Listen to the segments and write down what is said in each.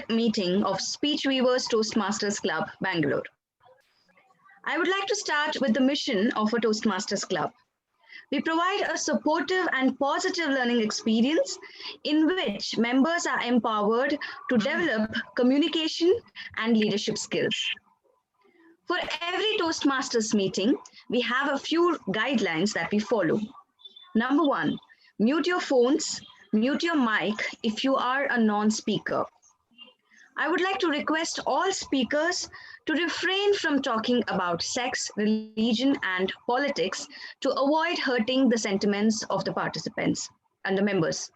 meeting of Speech Weavers Toastmasters Club, Bangalore. I would like to start with the mission of a Toastmasters Club. We provide a supportive and positive learning experience in which members are empowered to develop communication and leadership skills. For every Toastmasters meeting, we have a few guidelines that we follow. Number one, mute your phones, mute your mic if you are a non-speaker. I would like to request all speakers to refrain from talking about sex, religion, and politics to avoid hurting the sentiments of the participants and the members.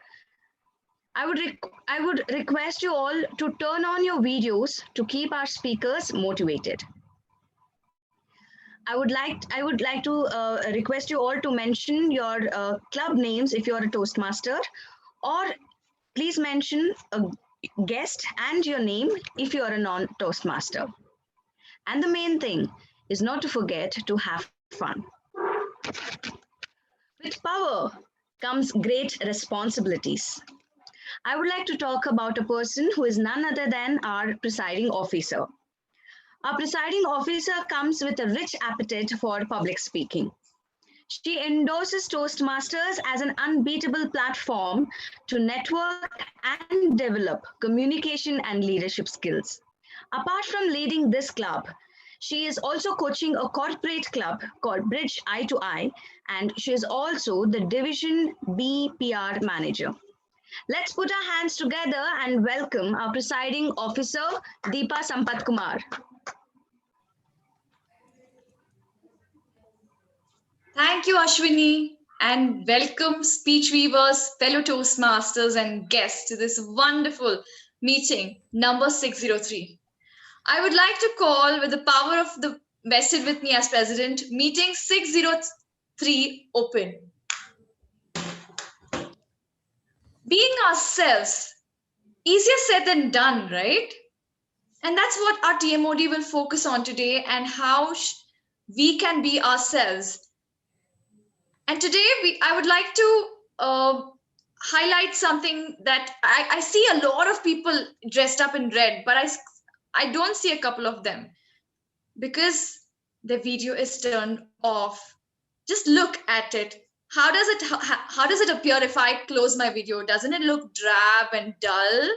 I would request you all to turn on your videos to keep our speakers motivated. I would like to request you all to mention your club names if you are a Toastmaster, or please mention a guest and your name if you are a non-Toastmaster. And the main thing is not to forget to have fun. With power comes great responsibilities. I would like to talk about a person who is none other than our presiding officer. Our presiding officer comes with a rich appetite for public speaking. She endorses Toastmasters as an unbeatable platform to network and develop communication and leadership skills. Apart from leading this club, she is also coaching a corporate club called Bridge Eye to Eye, and she is also the Division B PR manager. Let's put our hands together and welcome our presiding officer, Deepa Sampath Kumar. Thank you, Ashwini, and welcome speech weavers, fellow Toastmasters and guests to this wonderful meeting number 603. I would like to call, with the power of the vested with me as president, meeting 603 open. Being ourselves, easier said than done, right? And that's what our TMOD will focus on today, and how we can be ourselves. And today I would like to highlight something that I see a lot of people dressed up in red, but I don't see a couple of them because the video is turned off. Just look at it. How does it appear if I close my video? Doesn't it look drab and dull?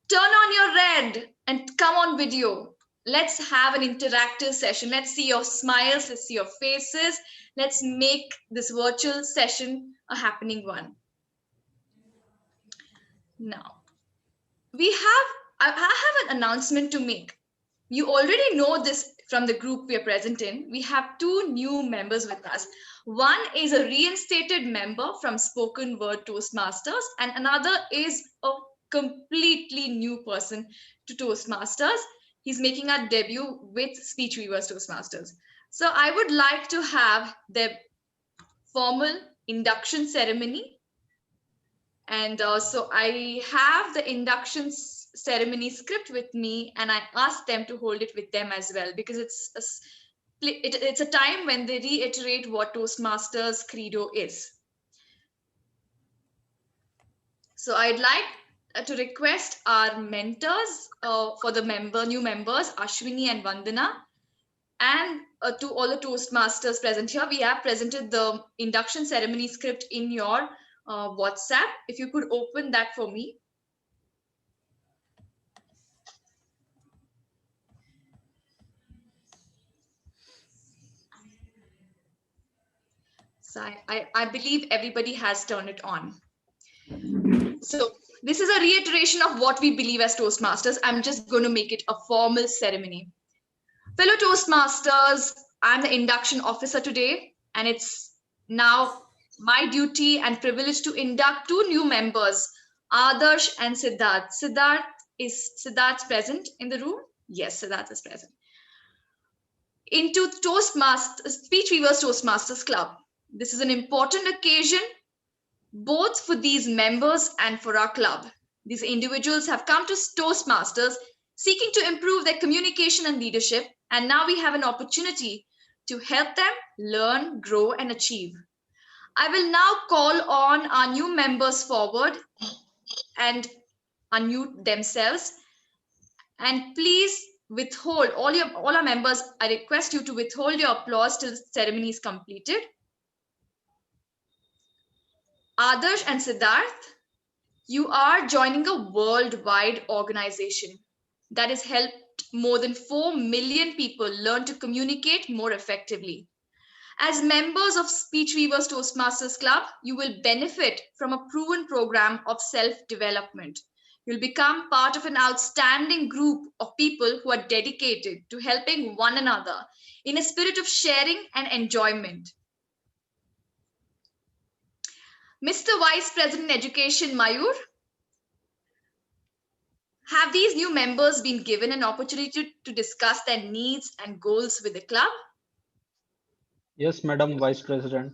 Turn on your red and come on video. Let's have an interactive session. Let's see your smiles. Let's see your faces. Let's make this virtual session a happening one. Now, I have an announcement to make. You already know this from the group we are present in. We have two new members with us. One is a reinstated member from Spoken Word Toastmasters, and another is a completely new person to Toastmasters. He's making our debut with Speech Weavers Toastmasters. So I would like to have the formal induction ceremony. And so I have the induction ceremony script with me, and I asked them to hold it with them as well, because it's a time when they reiterate what Toastmasters credo is. So I'd like to request our mentors for the new members, Ashwini and Vandana, and to all the Toastmasters present here. We have presented the induction ceremony script in your WhatsApp. If you could open that for me. So I believe everybody has turned it on. So this is a reiteration of what we believe as Toastmasters. I'm just going to make it a formal ceremony. Fellow Toastmasters, I'm the induction officer today, and it's now my duty and privilege to induct two new members, Adarsh and Siddhartha. Siddharth present in the room? Yes, Siddharth is present. Into Speech Weavers Toastmasters Club. This is an important occasion, both for these members and for our club. These individuals have come to Toastmasters seeking to improve their communication and leadership, and now we have an opportunity to help them learn, grow, and achieve. I will now call on our new members forward and unmute themselves. And please withhold all our members. I request you to withhold your applause till the ceremony is completed. Adarsh and Siddharth, you are joining a worldwide organization that has helped more than 4 million people learn to communicate more effectively. As members of Speech Weavers Toastmasters Club, you will benefit from a proven program of self-development. You'll become part of an outstanding group of people who are dedicated to helping one another in a spirit of sharing and enjoyment. Mr. Vice President Education Mayur, have these new members been given an opportunity to discuss their needs and goals with the club? Yes, Madam Vice President.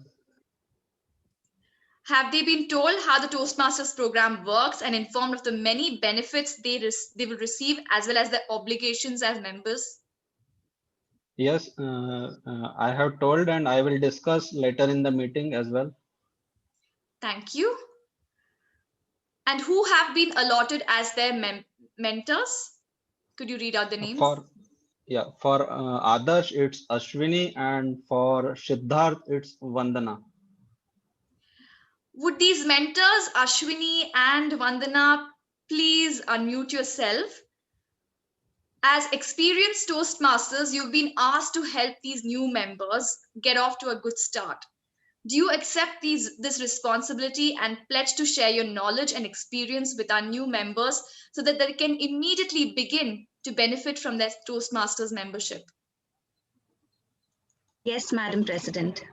Have they been told how the Toastmasters program works and informed of the many benefits they will receive as well as their obligations as members? Yes, I have told and I will discuss later in the meeting as well. Thank you. And who have been allotted as their mentors? Could you read out the names? For Adarsh it's Ashwini and for Siddharth it's Vandana. Would these mentors, Ashwini and Vandana, please unmute yourself? As experienced Toastmasters, you've been asked to help these new members get off to a good start. Do you accept this responsibility and pledge to share your knowledge and experience with our new members so that they can immediately begin to benefit from their Toastmasters membership? Yes, Madam President.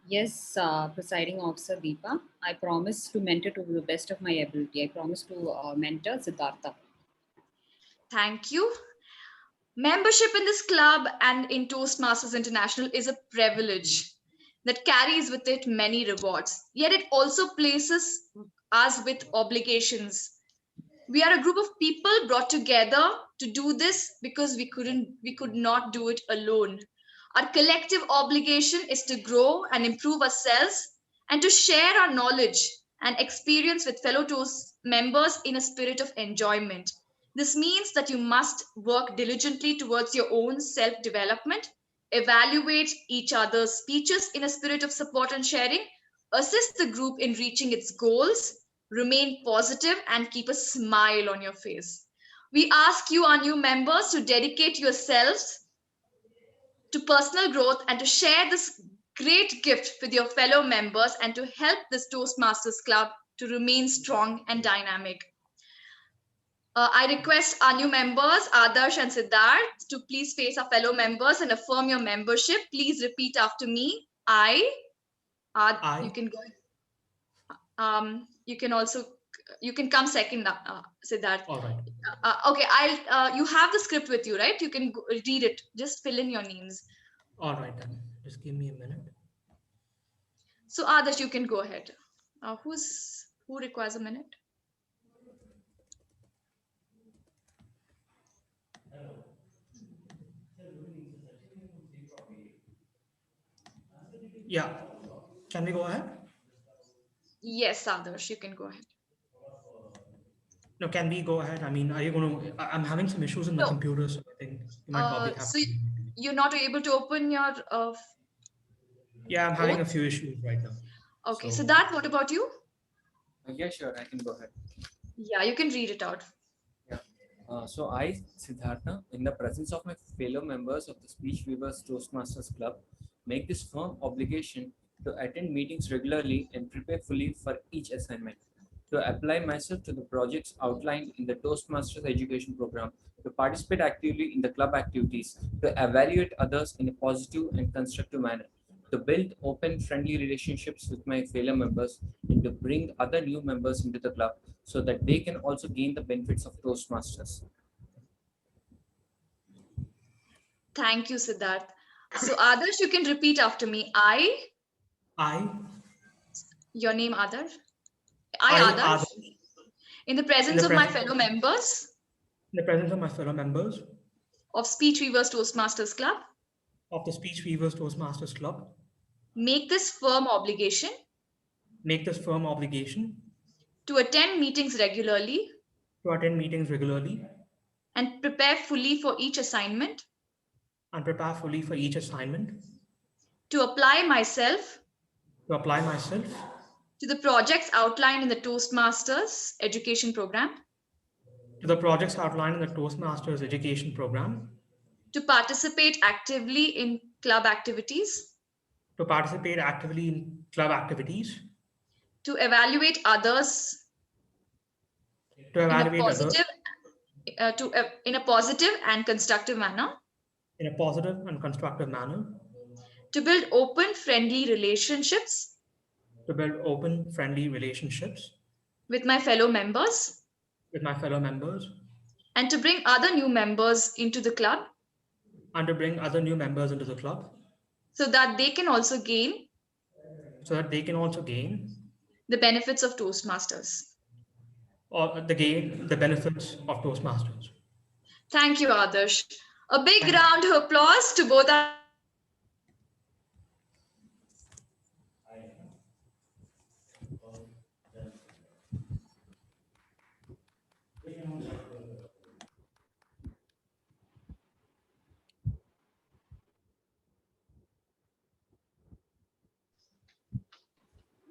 Yes, Presiding Officer Deepa, I promise to mentor to the best of my ability. I promise to mentor Siddhartha. Thank you. Membership in this club and in Toastmasters International is a privilege that carries with it many rewards, yet it also places us with obligations. We are a group of people brought together to do this because we could not do it alone. Our collective obligation is to grow and improve ourselves and to share our knowledge and experience with fellow Toast members in a spirit of enjoyment. This means that you must work diligently towards your own self-development, evaluate each other's speeches in a spirit of support and sharing, assist the group in reaching its goals, remain positive, and keep a smile on your face. We ask you, our new members, to dedicate yourselves to personal growth and to share this great gift with your fellow members and to help this Toastmasters Club to remain strong and dynamic. I request our new members, Adarsh and Siddharth, to please face our fellow members and affirm your membership. Please repeat after me. You can go. You can come second, Siddharth. All right. Okay, you have the script with you, right? You can read it. Just fill in your names. All right, then. Just give me a minute. So Adarsh, you can go ahead. Who requires a minute? Yeah. Can we go ahead? Yes, Adarsh, you can go ahead. No, can we go ahead? I mean, are you going to? I'm having some issues in my computer, so I think you might probably have. So you're not able to open your. Yeah, I'm having a few issues right now. Okay, so Siddharth, what about you? Yeah, sure, I can go ahead. Yeah, you can read it out. Yeah. So I, Siddhartha, in the presence of my fellow members of the Speech Weavers Toastmasters Club, make this firm obligation to attend meetings regularly and prepare fully for each assignment, to apply myself to the projects outlined in the Toastmasters education program, to participate actively in the club activities, to evaluate others in a positive and constructive manner, to build open, friendly relationships with my fellow members, and to bring other new members into the club so that they can also gain the benefits of Toastmasters. Thank you, Siddharth. So Adarsh, you can repeat after me. Your name, Adarsh? Adarsh. In the presence of my fellow members. In the presence of my fellow members. Of Speech Weavers Toastmasters Club. Of the Speech Weavers Toastmasters Club. Make this firm obligation. Make this firm obligation. To attend meetings regularly. to attend meetings regularly, and prepare fully for each assignment, and prepare fully for each assignment, to apply myself to apply myself to the projects outlined in the Toastmasters education program, to the projects outlined in the Toastmasters education program, to participate actively in club activities, to participate actively in club activities, to evaluate others to in a evaluate others positive in a positive and constructive manner, in a positive and constructive manner, to build open, friendly relationships to build open, friendly relationships with my fellow members, with my fellow members, and to bring other new members into the club and to bring other new members into the club so that they can also gain so that they can also gain the benefits of Toastmasters. the benefits of Toastmasters. Thank you, Adarsh. A big Thank round of applause to both our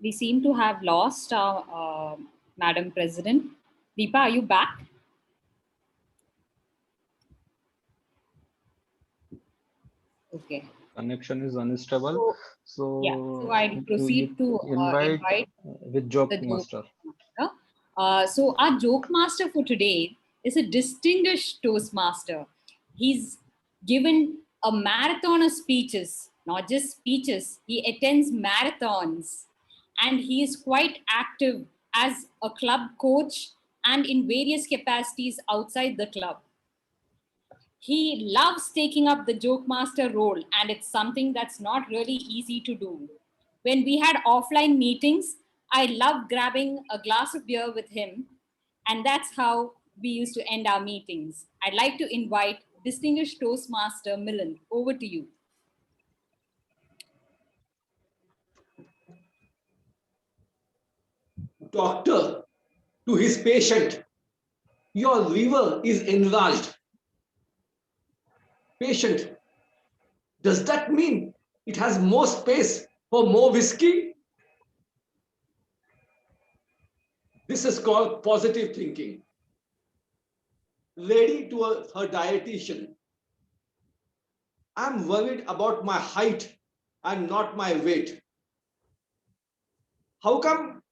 We seem to have lost our Madam President. Deepa, are you back? Okay. Connection is unstable. So Yeah, so I proceed to invite with Jokemaster. So our joke master for today is a distinguished Toastmaster. He's given a marathon of speeches, not just speeches. He attends marathons, and he is quite active as a club coach and in various capacities outside the club. He loves taking up the joke master role, and it's something that's not really easy to do. When we had offline meetings, I loved grabbing a glass of beer with him, and that's how we used to end our meetings. I'd like to invite distinguished Toastmaster Milind. Over to you. Doctor to his patient, your liver is enlarged. Patient, does that mean it has more space for more whiskey? This is called positive thinking. Lady to her dietitian, I'm worried about my height and not my weight. How come?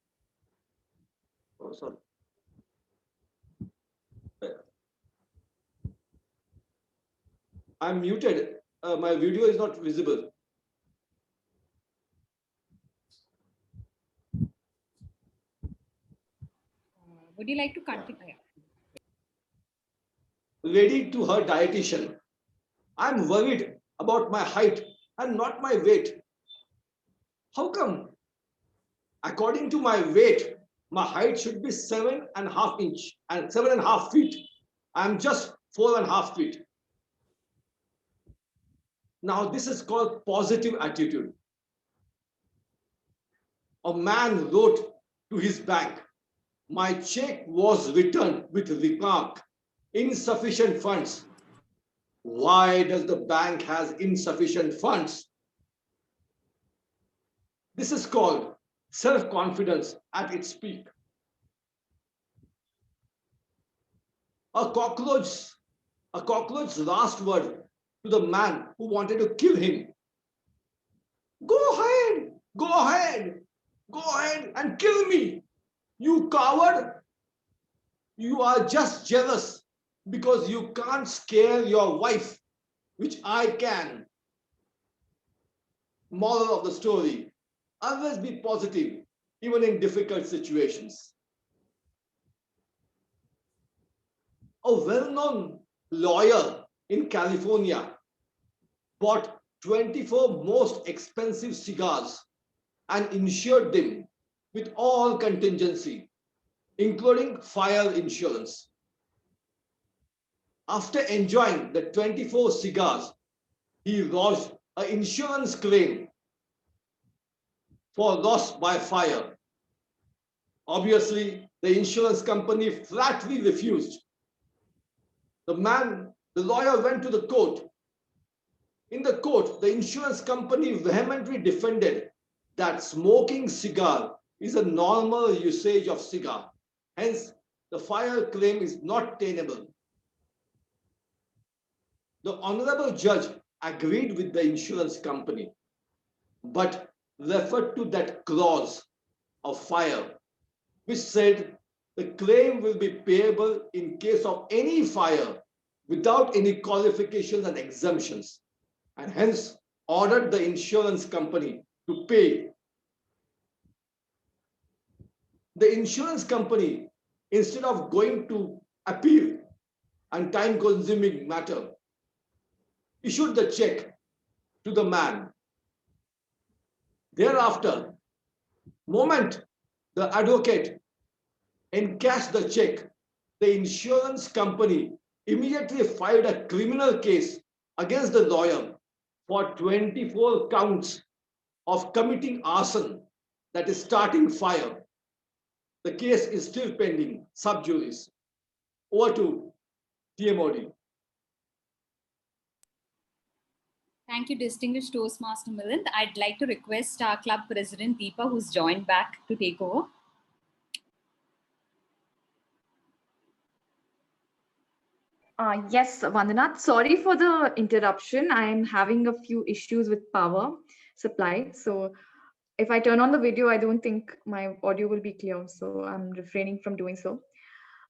Oh, sorry. I'm muted. My video is not visible. Would you like to continue? Lady to her dietitian, I'm worried about my height and not my weight. How come? According to my weight, my height should be 7.5 inch and 7.5 feet. I'm just 4.5 feet. Now this is called positive attitude. A man wrote to his bank, my check was returned with remark, insufficient funds. Why does the bank has insufficient funds? This is called self-confidence at its peak. A cockroach's last word to the man who wanted to kill him. Go ahead, go ahead, go ahead and kill me. You coward. You are just jealous because you can't scare your wife, which I can. Moral of the story, always be positive, even in difficult situations. A well-known lawyer in California bought 24 most expensive cigars and insured them with all contingency, including fire insurance. After enjoying the 24 cigars, he lodged an insurance claim for loss by fire. Obviously, The insurance company flatly refused. The lawyer went to the court. In the court, the insurance company vehemently defended that smoking cigar is a normal usage of cigar. Hence, the fire claim is not tenable. The honorable judge agreed with the insurance company, but referred to that clause of fire, which said the claim will be payable in case of any fire without any qualifications and exemptions, and hence ordered the insurance company to pay. The insurance company, instead of going to appeal and time-consuming matter, issued the check to the man. Thereafter, moment the advocate encashed the check, the insurance company immediately filed a criminal case against the lawyer for 24 counts of committing arson, that is starting fire. The case is still pending, sub judice. Over to TMOD. Thank you, distinguished Toastmaster Milind. I'd like to request our club president, Deepa, who's joined back, to take over. Yes, Vandana, sorry for the interruption. I'm having a few issues with power supply. So if I turn on the video, I don't think my audio will be clear. So I'm refraining from doing so.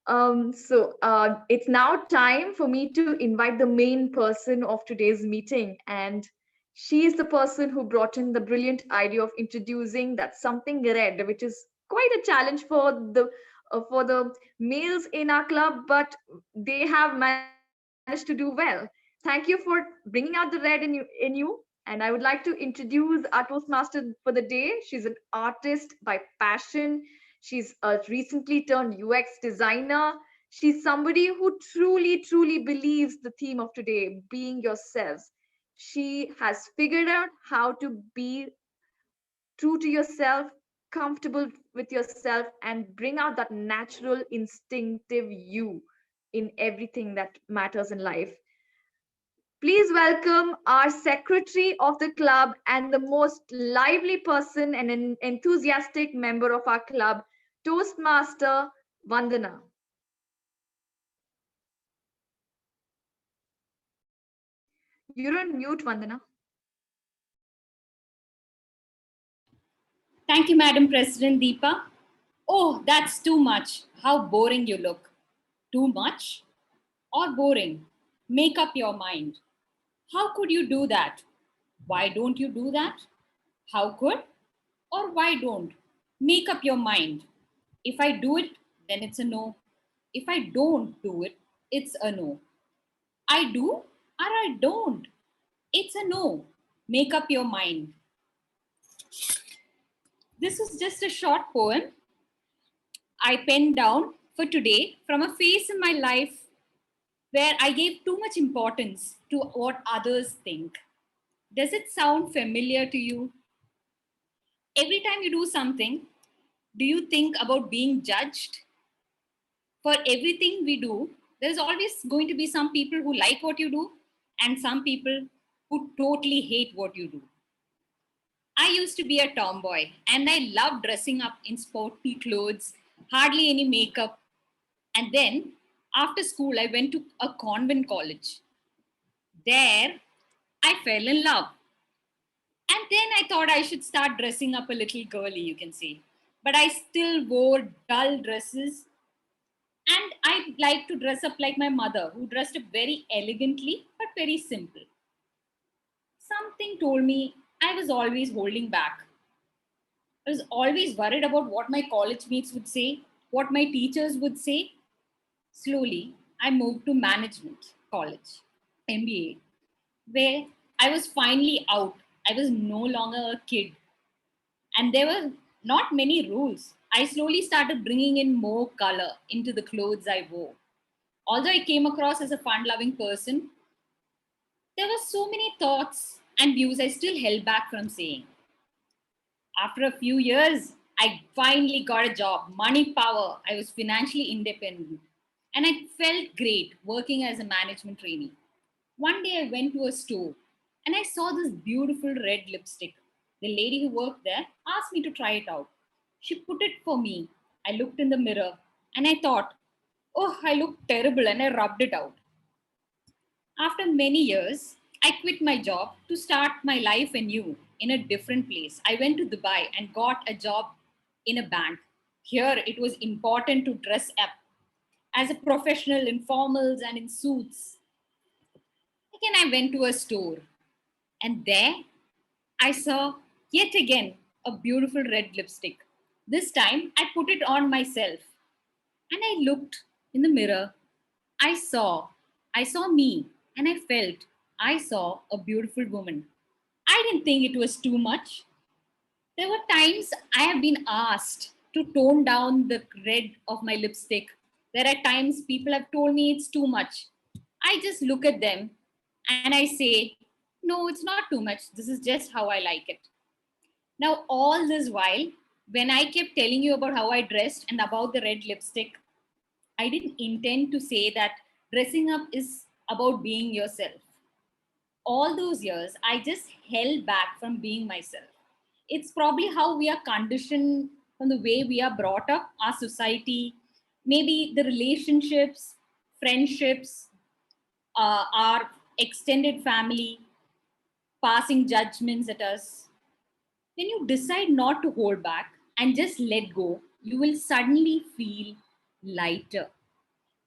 It's now time for me to invite the main person of today's meeting. And she is the person who brought in the brilliant idea of introducing that something red, which is quite a challenge for the males in our club, but they have managed to do well. Thank you for bringing out the red in you. And I would like to introduce our Toastmaster for the day. She's an artist by passion. She's a recently turned UX designer. She's somebody who truly believes the theme of today, being yourselves. She has figured out how to be true to yourself, comfortable with yourself, and bring out that natural, instinctive you in everything that matters in life. Please welcome our secretary of the club and the most lively person and an enthusiastic member of our club, Toastmaster Vandana. You're on mute, Vandana. Thank you, Madam President Deepa. Oh, that's too much. How boring you look. Too much or boring? Make up your mind. How could you do that? Why don't you do that? How could or why don't? Make up your mind. If I do it, then it's a no. If I don't do it, it's a no. I do or I don't. It's a no. Make up your mind. This is just a short poem I penned down for today from a phase in my life where I gave too much importance to what others think. Does it sound familiar to you? Every time you do something, do you think about being judged? For everything we do, there's always going to be some people who like what you do and some people who totally hate what you do. I used to be a tomboy and I loved dressing up in sporty clothes, hardly any makeup. And then after school, I went to a convent college. There, I fell in love. And then I thought I should start dressing up a little girly, you can see. But I still wore dull dresses. And I like to dress up like my mother, who dressed up very elegantly, but very simple. Something told me I was always holding back. I was always worried about what my college mates would say, what my teachers would say. Slowly, I moved to management college, MBA, where I was finally out. I was no longer a kid. And there were not many rules. I slowly started bringing in more color into the clothes I wore. Although I came across as a fun-loving person, there were so many thoughts and views I still held back from saying. After a few years, I finally got a job, money, power. I was financially independent. And I felt great working as a management trainee. One day I went to a store and I saw this beautiful red lipstick. The lady who worked there asked me to try it out. She put it for me. I looked in the mirror and I thought, oh, I look terrible, and I rubbed it out. After many years, I quit my job to start my life anew in a different place. I went to Dubai and got a job in a bank. Here, it was important to dress up as a professional in formals and in suits. Again, I went to a store, and there I saw yet again a beautiful red lipstick. This time, I put it on myself and I looked in the mirror. I saw, I saw me, and I felt I saw a beautiful woman. I didn't think it was too much. There were times I have been asked to tone down the red of my lipstick. There are times people have told me it's too much. I just look at them and I say, no, it's not too much. This is just how I like it. Now, all this while, when I kept telling you about how I dressed and about the red lipstick, I didn't intend to say that dressing up is about being yourself. All those years, I just held back from being myself. It's probably how we are conditioned from the way we are brought up, our society, maybe the relationships, friendships, our extended family, passing judgments at us. When you decide not to hold back and just let go, you will suddenly feel lighter.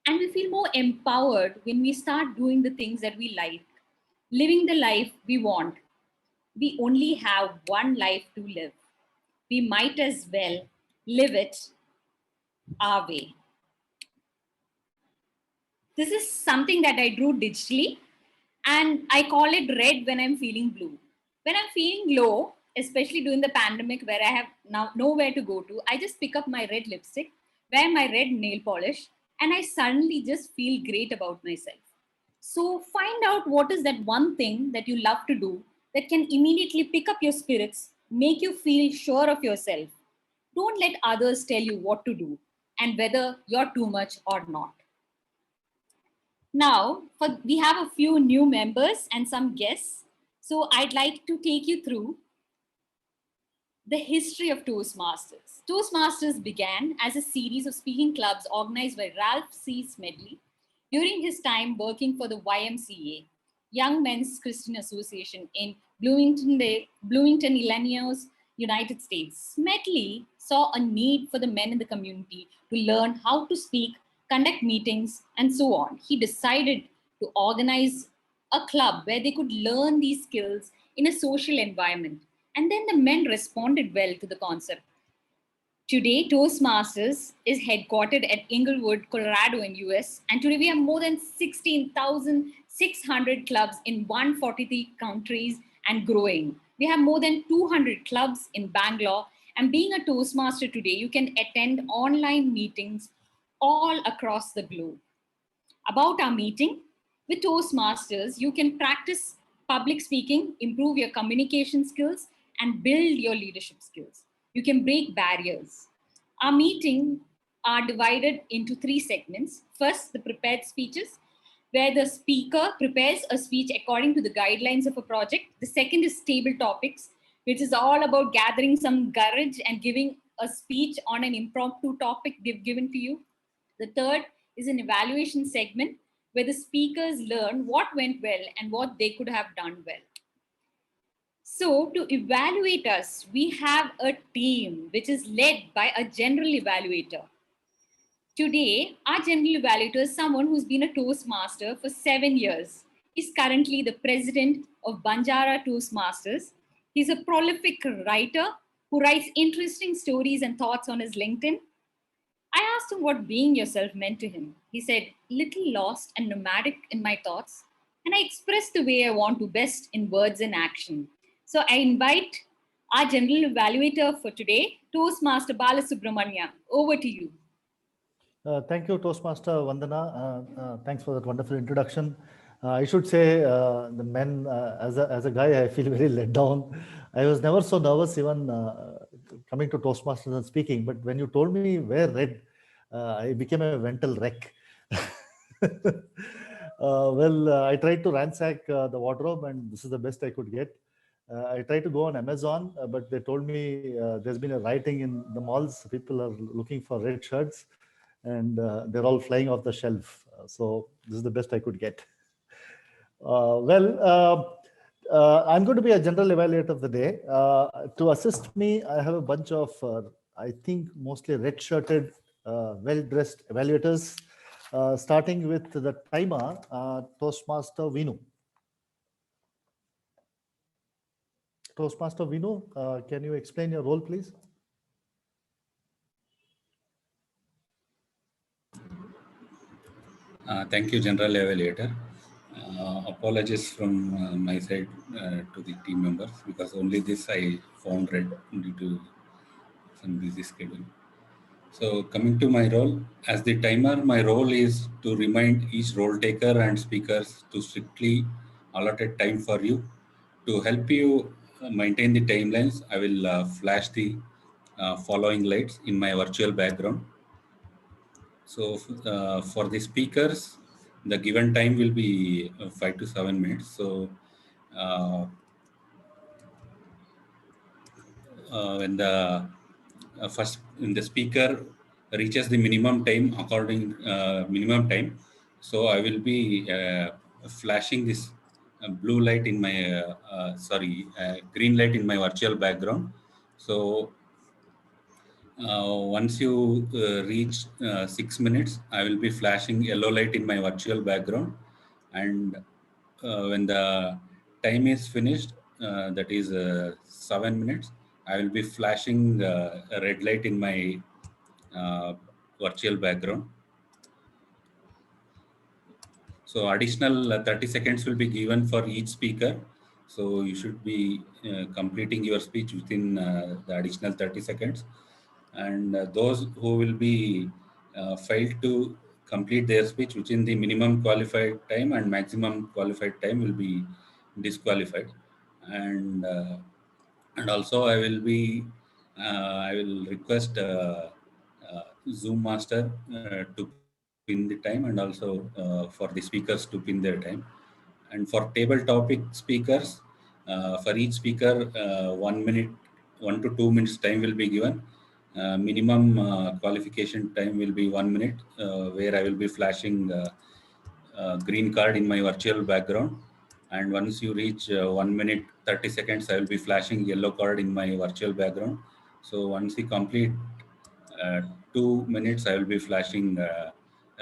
And we feel more empowered when we start doing the things that we like, living the life we want. We only have one life to live. We might as well live it our way. This is something that I drew digitally, and I call it red when I'm feeling blue. When I'm feeling low, especially during the pandemic where I have now nowhere to go to, I just pick up my red lipstick, wear my red nail polish, and I suddenly just feel great about myself. So find out what is that one thing that you love to do that can immediately pick up your spirits, make you feel sure of yourself. Don't let others tell you what to do and whether you're too much or not. Now, we have a few new members and some guests. So I'd like to take you through the history of Toastmasters. Toastmasters began as a series of speaking clubs organized by Ralph C. Smedley during his time working for the YMCA, Young Men's Christian Association in Bloomington, Illinois, United States. Smedley saw a need for the men in the community to learn how to speak, conduct meetings, and so on. He decided to organize a club where they could learn these skills in a social environment. And then the men responded well to the concept. Today, Toastmasters is headquartered at Inglewood, Colorado in US. And today we have more than 16,600 clubs in 143 countries and growing. We have more than 200 clubs in Bangalore. And being a Toastmaster today, you can attend online meetings all across the globe. About our meeting, with Toastmasters, you can practice public speaking, improve your communication skills, and build your leadership skills. You can break barriers. Our meetings are divided into 3 segments. First, the prepared speeches, where the speaker prepares a speech according to the guidelines of a project. The second is table topics, which is all about gathering some courage and giving a speech on an impromptu topic they've given to you. The third is an evaluation segment, where the speakers learn what went well and what they could have done well. So to evaluate us, we have a team which is led by a general evaluator. Today, our general evaluator is someone who's been a Toastmaster for 7 years. He's currently the president of Banjara Toastmasters. He's a prolific writer who writes interesting stories and thoughts on his LinkedIn. I asked him what being yourself meant to him. He said, little lost and nomadic in my thoughts, and I express the way I want to best in words and action. So I invite our general evaluator for today, Toastmaster Balasubramanya. Over to you. Thank you, Toastmaster Vandana. Thanks for that wonderful introduction. I should say, the men, as a guy, I feel very let down. I was never so nervous even coming to Toastmasters and speaking, but when you told me wear red, I became a mental wreck. I tried to ransack the wardrobe, and this is the best I could get. I tried to go on Amazon, but they told me there's been a rioting in the malls. People are looking for red shirts, and they're all flying off the shelf. So this is the best I could get. I'm going to be a general evaluator of the day. To assist me, I have a bunch of, I think, mostly red-shirted, well-dressed evaluators, starting with the timer, Toastmaster Vinu. Toastmaster Vinu, can you explain your role, please? Thank you, General Evaluator. Apologies from my side to the team members, because only this I found red due to some busy schedule. So coming to my role, as the timer, my role is to remind each role taker and speakers to strictly allotted time for you. To help you maintain the timelines, I will flash the following lights in my virtual background. So for the speakers, the given time will be 5 to 7 minutes. So when the first the speaker reaches the minimum time, minimum time, so I will be flashing this blue light in my green light in my virtual background. So once you reach 6 minutes, I will be flashing yellow light in my virtual background. And when the time is finished, that is 7 minutes, I will be flashing a red light in my virtual background. So additional 30 seconds will be given for each speaker. So you should be completing your speech within the additional 30 seconds. And those who will be failed to complete their speech within the minimum qualified time and maximum qualified time will be disqualified. And also I will request Zoom master to pin the time, and also for the speakers to pin their time. And for table topic speakers, for each speaker, 1 minute, 1 to 2 minutes time will be given. Minimum qualification time will be 1 minute, where I will be flashing green card in my virtual background. And once you reach 1 minute 30 seconds, I will be flashing yellow card in my virtual background. So once you complete 2 minutes, I will be flashing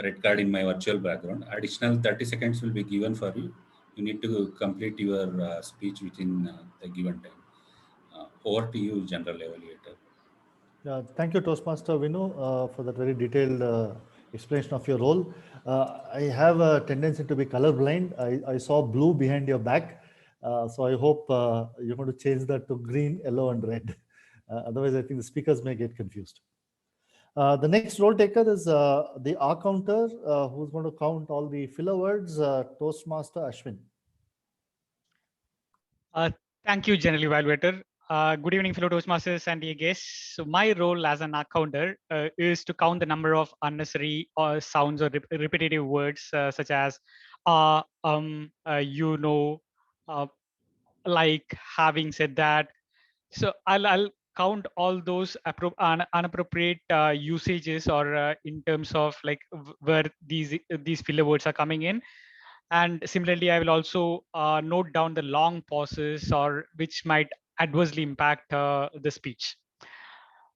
red card in my virtual background. Additional 30 seconds will be given for you. You need to complete your speech within the given time. Over to you, General Evaluator. Yeah, thank you, Toastmaster Vinu, for that very detailed explanation of your role. I have a tendency to be colorblind. I saw blue behind your back. So I hope you're going to change that to green, yellow, and red. Otherwise, I think the speakers may get confused. The next role taker is the R counter, who's going to count all the filler words, Toastmaster Ashwin. Thank you, General Evaluator. Good evening, fellow Toastmasters and dear guests. So my role as an counter is to count the number of unnecessary sounds or repetitive words such as you know, like, having said that. So I'll count all those unappropriate usages or in terms of like where these filler words are coming in. And similarly, I will also note down the long pauses or which might adversely impact the speech.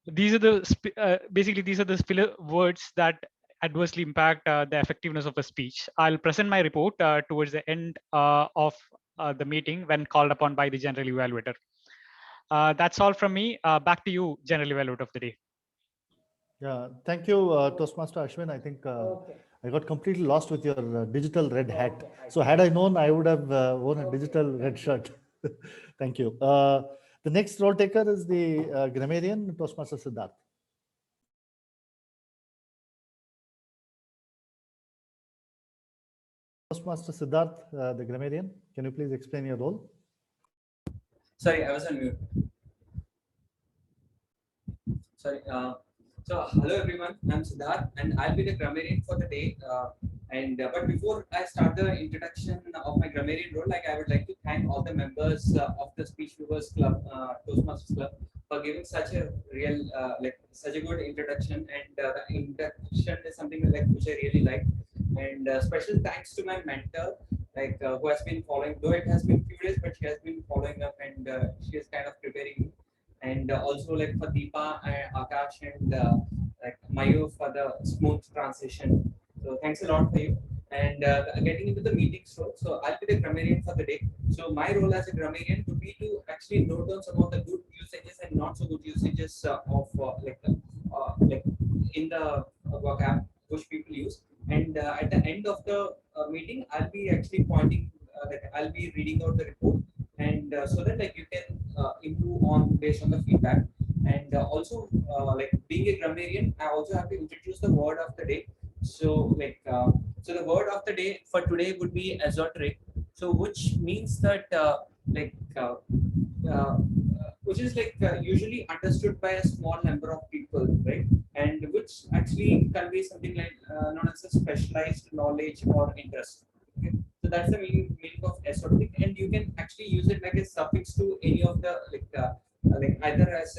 These are the basically these are the filler words that adversely impact the effectiveness of the speech. I'll present my report towards the end of the meeting when called upon by the General Evaluator. That's all from me. Back to you, General Evaluator of the day. Yeah, thank you, Toastmaster Ashwin. I think I got completely lost with your digital red hat. So had I known, I would have worn a digital red shirt. Thank you. The next role taker is the Grammarian, Toastmaster Siddhartha. Toastmaster Siddhartha, the Grammarian, can you please explain your role? Sorry, I was on mute. Sorry. So hello everyone, I'm Siddhartha and I'll be the grammarian for the day. But before I start the introduction of my grammarian role, like I would like to thank all the members of the Speech Viewers Club, Toastmasters Club, for giving such a real, such a good introduction. And the introduction is something like which I really like. And special thanks to my mentor, who has been following. Though it has been few days, but she has been following up, and she is kind of preparing me. And also like for Deepa and Akash and like Mayur for the smooth transition. So thanks a lot for you. And getting into the meetings role, so I'll be the grammarian for the day. So my role as a grammarian would be to actually note down some of the good usages and not so good usages of like in the vocab which people use. And at the end of the meeting, I'll be actually pointing, I'll be reading out the report, and so that like you can improve on based on the feedback. And also like being a grammarian, I also have to introduce the word of the day. So so the word of the day for today would be esoteric. So which means that which is usually understood by a small number of people, right? And which actually conveys something like known as a specialized knowledge or interest. Okay? So that's the meaning of esoteric, and you can actually use it like a suffix to any of the either as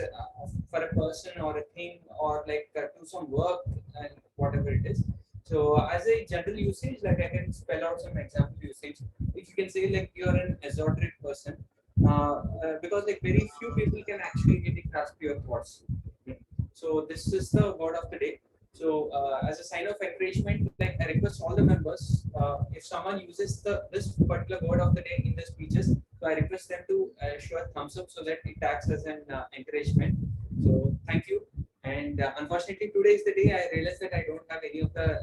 for a person or a thing or to some work and whatever it is. So as a general usage, like I can spell out some example usage. If you can say like you're an esoteric person, because like very few people can actually really grasp your thoughts. Okay. So this is the word of the day. So as a sign of encouragement, like I request all the members, if someone uses this particular word of the day in the speeches, so I request them to show a thumbs up so that it acts as an encouragement. So thank you. And unfortunately, today is the day I realized that I don't have any of the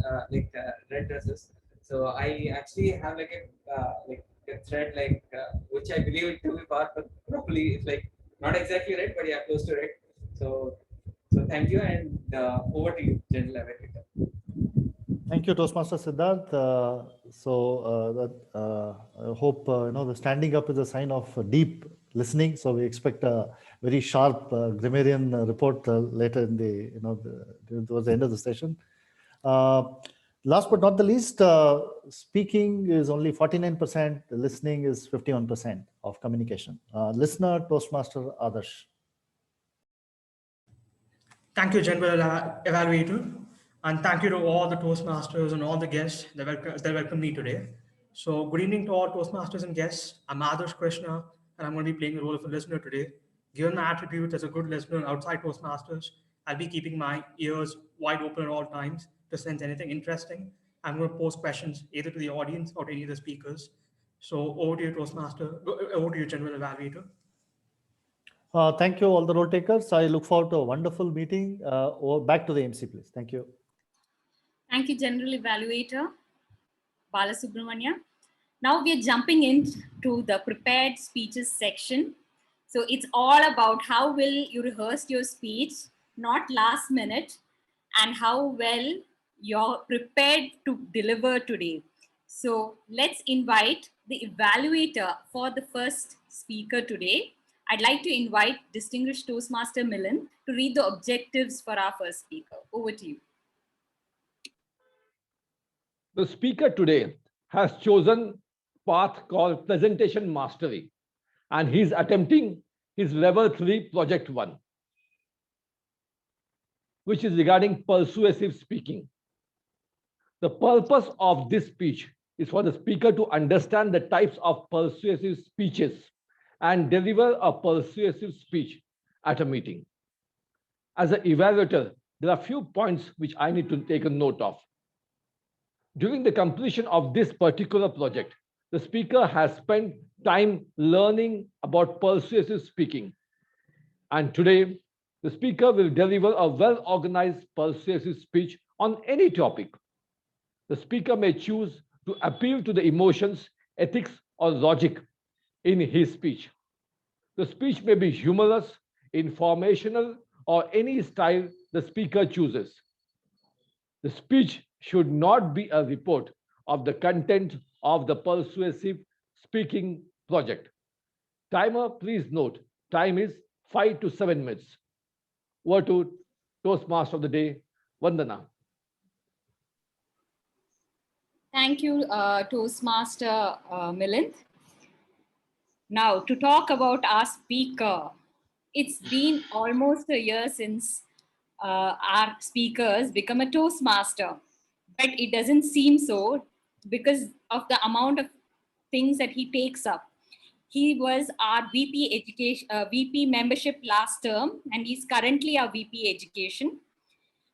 red dresses. So I actually have like a thread which I believe it to be part, but probably it's like not exactly red, but yeah, close to red. So thank you, and over to you, General Evaluator. Thank you, Toastmaster Siddharth. I hope the standing up is a sign of deep listening. So we expect a very sharp grammarian report later in towards the end of the session. Last but not the least, speaking is only 49%. Listening is 51% of communication. Listener, Toastmaster Adarsh. Thank you, General Evaluator. And thank you to all the Toastmasters and all the guests that welcomed me today. So good evening to all Toastmasters and guests. I'm Adarsh Krishna, and I'm going to be playing the role of a listener today. Given my attributes as a good listener outside Toastmasters, I'll be keeping my ears wide open at all times to sense anything interesting. I'm going to pose questions either to the audience or to any of the speakers. So over to you, Toastmaster. Over to you, General Evaluator. Thank you, all the role takers. I look forward to a wonderful meeting. Back to the MC, please. Thank you. Thank you, General Evaluator Balasubramanya. Now we are jumping into the prepared speeches section. So it's all about how well you rehearsed your speech, not last minute, and how well you're prepared to deliver today. So let's invite the evaluator for the first speaker today. I'd like to invite distinguished Toastmaster Milind to read the objectives for our first speaker. Over to you. The speaker today has chosen path called presentation mastery, and he's attempting his level 3 project 1, which is regarding persuasive speaking. The purpose of this speech is for the speaker to understand the types of persuasive speeches and deliver a persuasive speech at a meeting. As an evaluator, there are a few points which I need to take a note of. During the completion of this particular project, the speaker has spent time learning about persuasive speaking. And today, the speaker will deliver a well-organized persuasive speech on any topic. The speaker may choose to appeal to the emotions, ethics, or logic in his speech. The speech may be humorous, informational, or any style the speaker chooses. The speech should not be a report of the content of the persuasive speaking project. Timer, please note, time is 5 to 7 minutes. Over to Toastmaster of the day, Vandana. Thank you, Toastmaster Milind. Now, to talk about our speaker, it's been almost a year since our speaker has become a Toastmaster, but it doesn't seem so because of the amount of things that he takes up. He was our VP education, VP membership last term, and he's currently our VP education.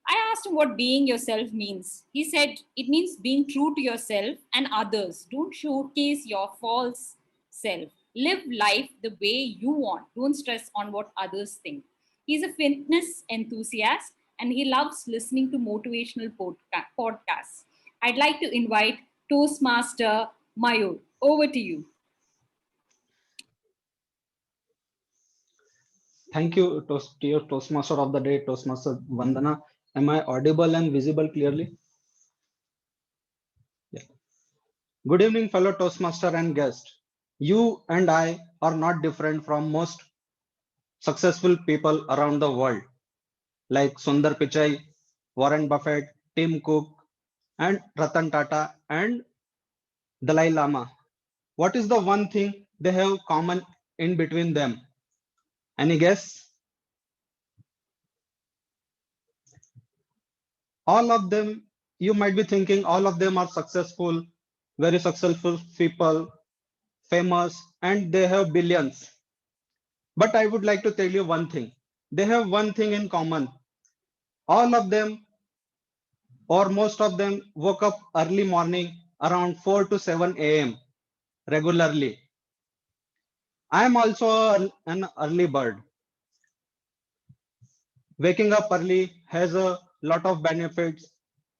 I asked him what being yourself means. He said it means being true to yourself and others. Don't showcase your false self. Live life the way you want. Don't stress on what others think. He's a fitness enthusiast and he loves listening to motivational podcasts. I'd like to invite Toastmaster Mayur. Over to you. Thank you, dear Toastmaster of the day, Toastmaster Vandana. Am I audible and visible clearly? Yeah. Good evening, fellow Toastmaster and guest. You and I are not different from most successful people around the world, like Sundar Pichai, Warren Buffett, Tim Cook, and Ratan Tata and Dalai Lama. What is the one thing they have common in between them? Any guess? All of them, you might be thinking all of them are successful, very successful people, famous, and they have billions. But I would like to tell you one thing. They have one thing in common. All of them or most of them woke up early morning around 4 to 7 a.m. regularly. I am also an early bird. Waking up early has a lot of benefits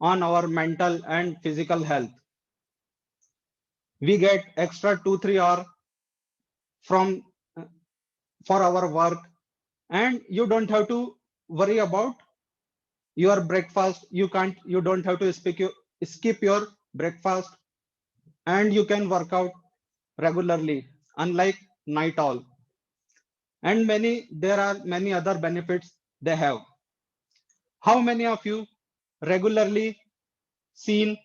on our mental and physical health. We get extra 2-3 hours from for our work, and you don't have to worry about your breakfast. You don't have to skip your breakfast, and you can work out regularly, unlike night owl. And there are many other benefits they have. How many of you regularly seen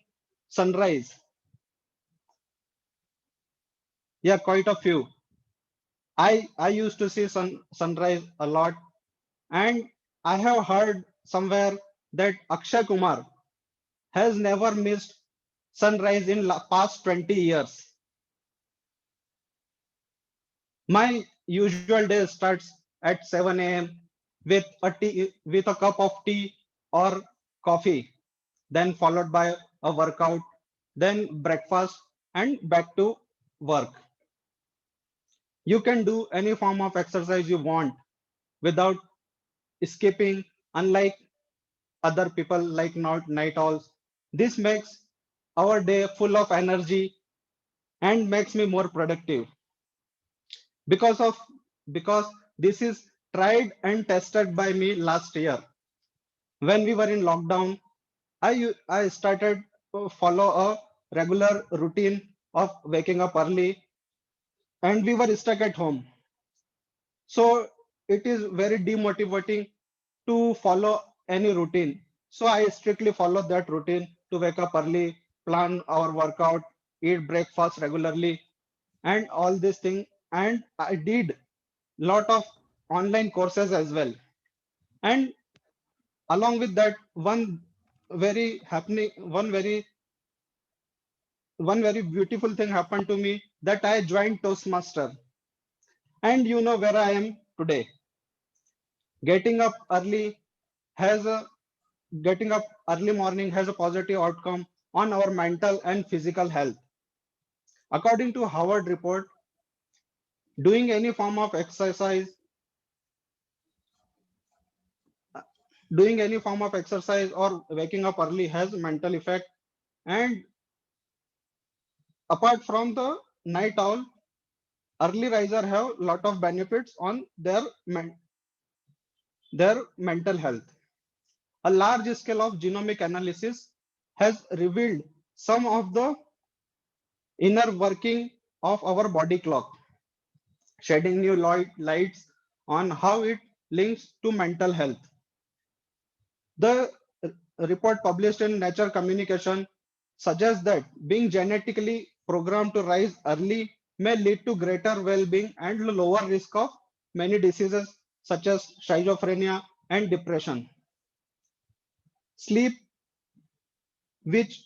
sunrise? Yeah, quite a few. I used to see sunrise a lot, and I have heard somewhere that Akshay Kumar has never missed sunrise in past 20 years. My usual day starts at 7 a.m. with a cup of tea or coffee, then followed by a workout, then breakfast, and back to work. You can do any form of exercise you want without skipping, unlike other people like night owls. This makes our day full of energy and makes me more productive. Because this is tried and tested by me last year. When we were in lockdown, I started to follow a regular routine of waking up early, and we were stuck at home. So it is very demotivating to follow any routine. So I strictly follow that routine to wake up early, plan our workout, eat breakfast regularly, and all these things. And I did lot of online courses as well. And along with that, one very beautiful thing happened to me, that I joined Toastmaster. And you know where I am today. Getting up early has a Getting up early morning has a positive outcome on our mental and physical health. According to Harvard report, doing any form of exercise or waking up early has mental effect. And apart from the night owl, early riser have lot of benefits on their mental health. A large scale of genomic analysis has revealed some of the inner working of our body clock, shedding new lights on how it links to mental health. The report published in Nature Communication suggests that being genetically programmed to rise early may lead to greater well-being and lower risk of many diseases such as schizophrenia and depression. Sleep, which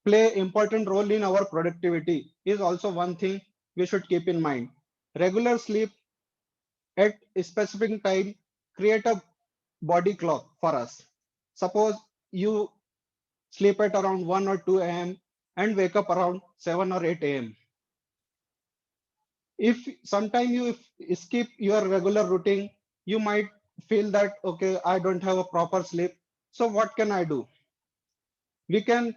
play important role in our productivity, is also one thing we should keep in mind. Regular sleep at a specific time create a body clock for us. Suppose you sleep at around 1 or 2 a.m. and wake up around 7 or 8 a.m. If sometime you skip your regular routine, you might feel that, okay, I don't have a proper sleep. So what can I do? We can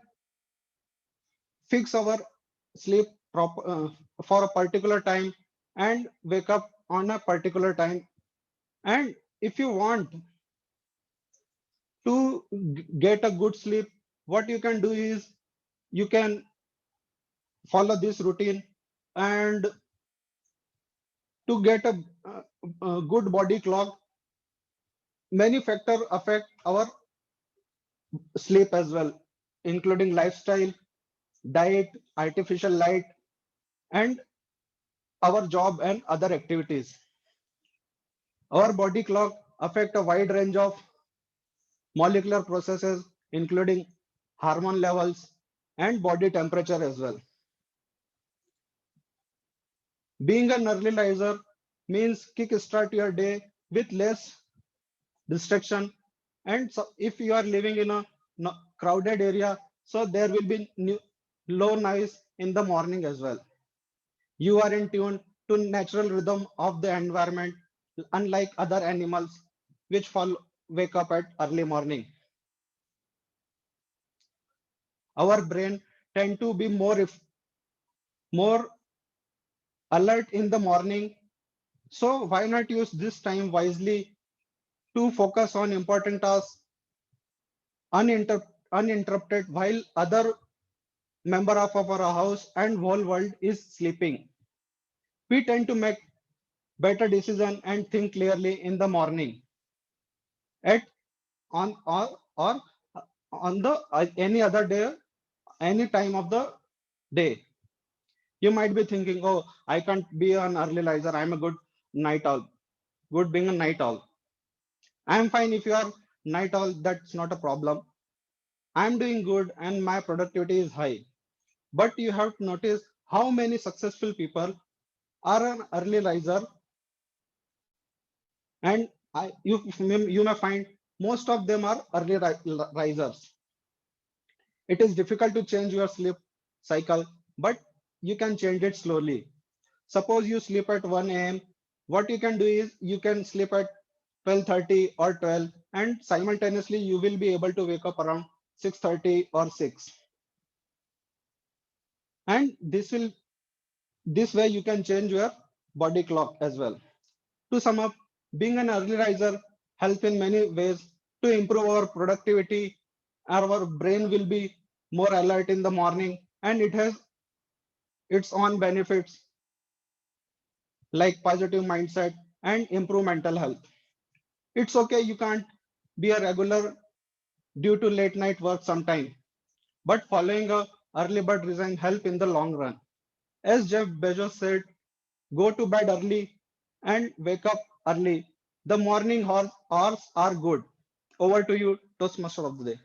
fix our sleep for a particular time and wake up on a particular time. And if you want to get a good sleep, what you can do is you can follow this routine, and to get a good body clock, many factors affect our sleep as well, including lifestyle, diet, artificial light, and our job and other activities. Our body clock affect a wide range of molecular processes, including hormone levels and body temperature as well. Being an early riser means kickstart your day with less distraction. And so if you are living in a crowded area, so there will be low noise in the morning as well. You are in tune to natural rhythm of the environment, unlike other animals which wake up at early morning. Our brain tend to be more alert in the morning. So why not use this time wisely to focus on important tasks uninterrupted while other member of our house and whole world is sleeping? We tend to make better decision and think clearly in the morning at on or on the any other day, any time of the day. You might be thinking, oh, I can't be an early riser, I'm a good night owl. Good being a night owl. I'm fine if you are night owl, that's not a problem. I'm doing good and my productivity is high. But you have to notice how many successful people are an early riser, and you may find most of them are early risers. It is difficult to change your sleep cycle, but you can change it slowly. Suppose you sleep at 1 a.m. What you can do is you can sleep at 12:30 or 12, and simultaneously you will be able to wake up around 6:30 or 6. And this way you can change your body clock as well. To sum up, being an early riser helps in many ways to improve our productivity. Our brain will be more alert in the morning, and it has its own benefits like positive mindset and improve mental health. It's okay, you can't be a regular due to late night work sometime, but following a early bird design help in the long run. As Jeff Bezos said, go to bed early and wake up early. The morning hours are good. Over to you, Toastmaster of the day.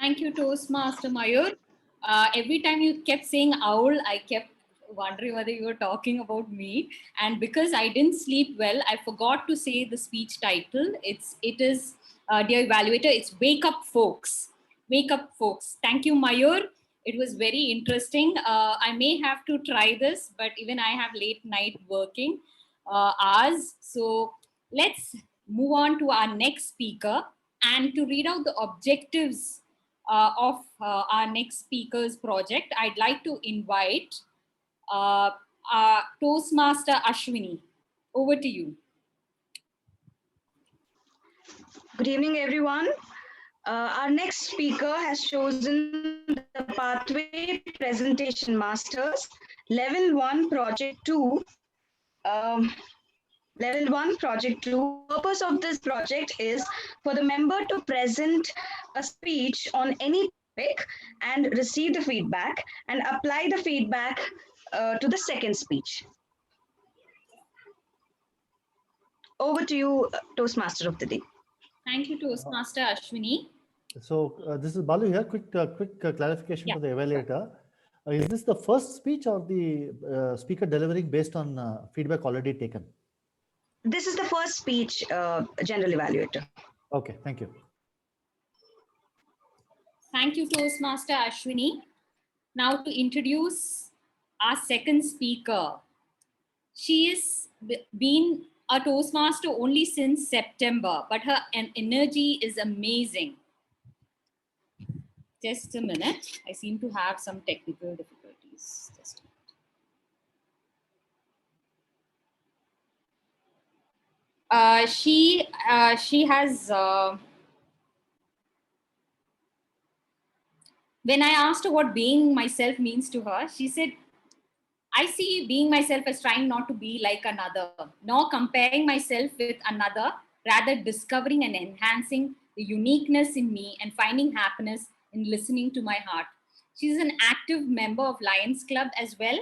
Thank you, Toastmaster Mayur. Every time you kept saying owl, I kept wondering whether you were talking about me. And because I didn't sleep well, I forgot to say the speech title. It is, dear evaluator, it's Wake Up Folks. Wake Up Folks. Thank you, Mayur. It was very interesting. I may have to try this, but even I have late night working hours. So let's move on to our next speaker and to read out the objectives of our next speaker's project. I'd like to invite Toastmaster Ashwini. Over to you. Good evening, everyone. Our next speaker has chosen the Pathway Presentation Masters Level 1 Project 2 Level 1, Project 2. Purpose of this project is for the member to present a speech on any topic and receive the feedback and apply the feedback to the second speech. Over to you, Toastmaster of the day. Thank you, Toastmaster Ashwini. So this is Balu here. Quick clarification for the evaluator. Is this the first speech or the speaker delivering based on feedback already taken? This is the first speech, General Evaluator. Okay, thank you. Thank you, Toastmaster Ashwini. Now to introduce our second speaker. She has been a Toastmaster only since September, but her energy is amazing. Just a minute. I seem to have some technical difficulties. Just a minute. She has when I asked her what being myself means to her, she said, I see being myself as trying not to be like another, nor comparing myself with another, rather discovering and enhancing the uniqueness in me and finding happiness in listening to my heart. She's an active member of Lions Club as well,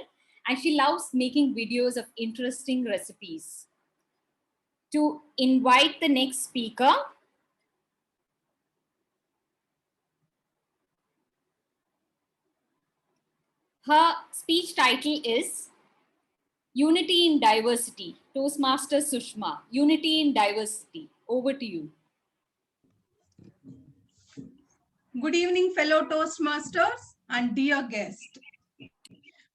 and she loves making videos of interesting recipes. To invite the next speaker, her speech title is Unity in Diversity. Toastmaster Susma, Unity in Diversity. Over to you. Good evening, fellow Toastmasters and dear guests.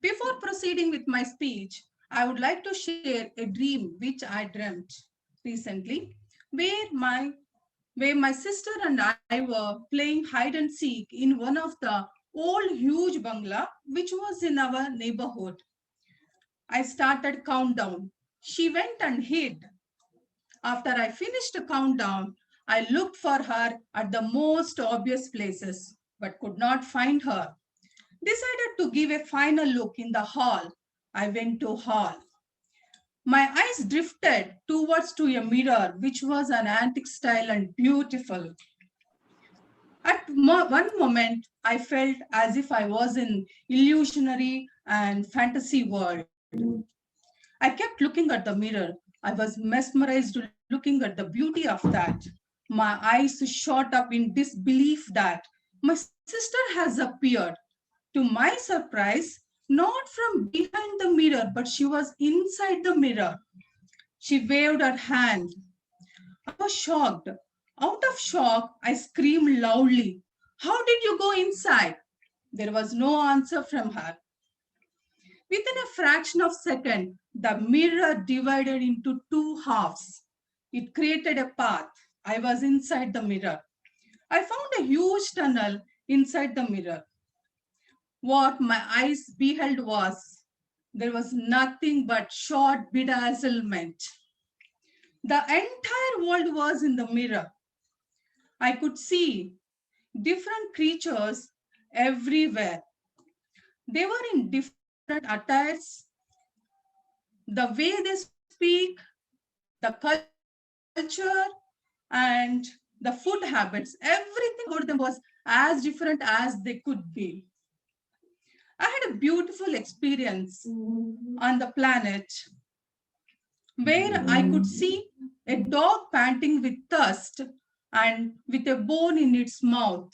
Before proceeding with my speech, I would like to share a dream which I dreamt recently, where my sister and I were playing hide and seek in one of the old huge bungalow which was in our neighborhood. I started countdown. She went and hid. After I finished the countdown, I looked for her at the most obvious places, but could not find her. Decided to give a final look in the hall. I went to hall. My eyes drifted towards to a mirror, which was an antique style and beautiful. At one moment, I felt as if I was in illusionary and fantasy world. I kept looking at the mirror. I was mesmerized looking at the beauty of that. My eyes shot up in disbelief that my sister has appeared. To my surprise, not from behind the mirror, but she was inside the mirror. She waved her hand. I was shocked. Out of shock, I screamed loudly, "How did you go inside?" There was no answer from her. Within a fraction of a second, the mirror divided into two halves. It created a path. I was inside the mirror. I found a huge tunnel inside the mirror. What my eyes beheld was, there was nothing but short bedazzlement. The entire world was in the mirror. I could see different creatures everywhere. They were in different attires, the way they speak, the culture, and the food habits. Everything about them was as different as they could be. I had a beautiful experience on the planet where I could see a dog panting with thirst and with a bone in its mouth.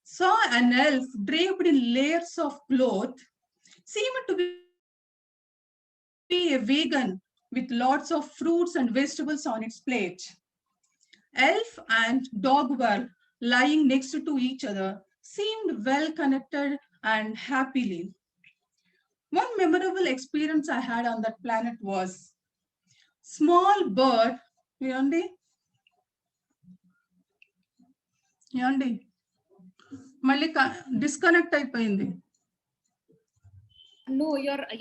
Saw an elf draped in layers of cloth, seemed to be a vegan with lots of fruits and vegetables on its plate. Elf and dog were lying next to each other, seemed well connected and happily. One memorable experience I had on that planet was small bird, Yandi, మళ్ళీ disconnect అయిపోయింది. No,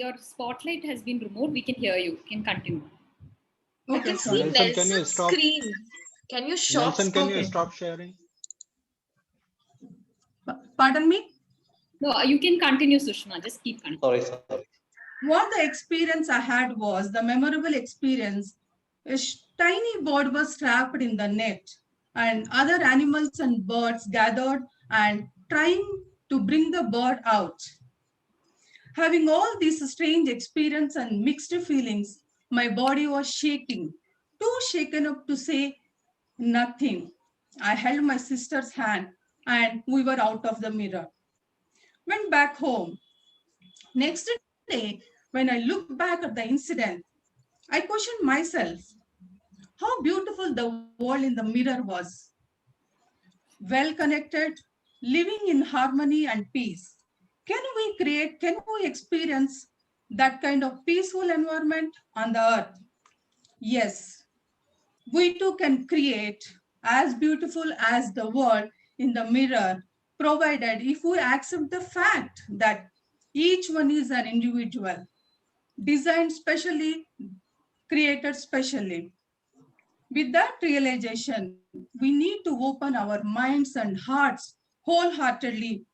your spotlight has been removed. We can hear you. You can continue. Okay, I can see Nelson's screen. Can you Nelson, can you stop sharing? Pardon me? No, you can continue, Sushma. Just keep continuing. Sorry. What the experience I had was the memorable experience. A tiny bird was trapped in the net, and other animals and birds gathered and trying to bring the bird out. Having all these strange experience and mixed feelings, my body was shaking, too shaken up to say nothing. I held my sister's hand and we were out of the mirror. Went back home. Next day, when I looked back at the incident, I questioned myself how beautiful the world in the mirror was. Well connected, living in harmony and peace. Can we experience that kind of peaceful environment on the earth? Yes, we too can create as beautiful as the world in the mirror, provided if we accept the fact that each one is an individual, designed specially, created specially. With that realization, we need to open our minds and hearts wholeheartedly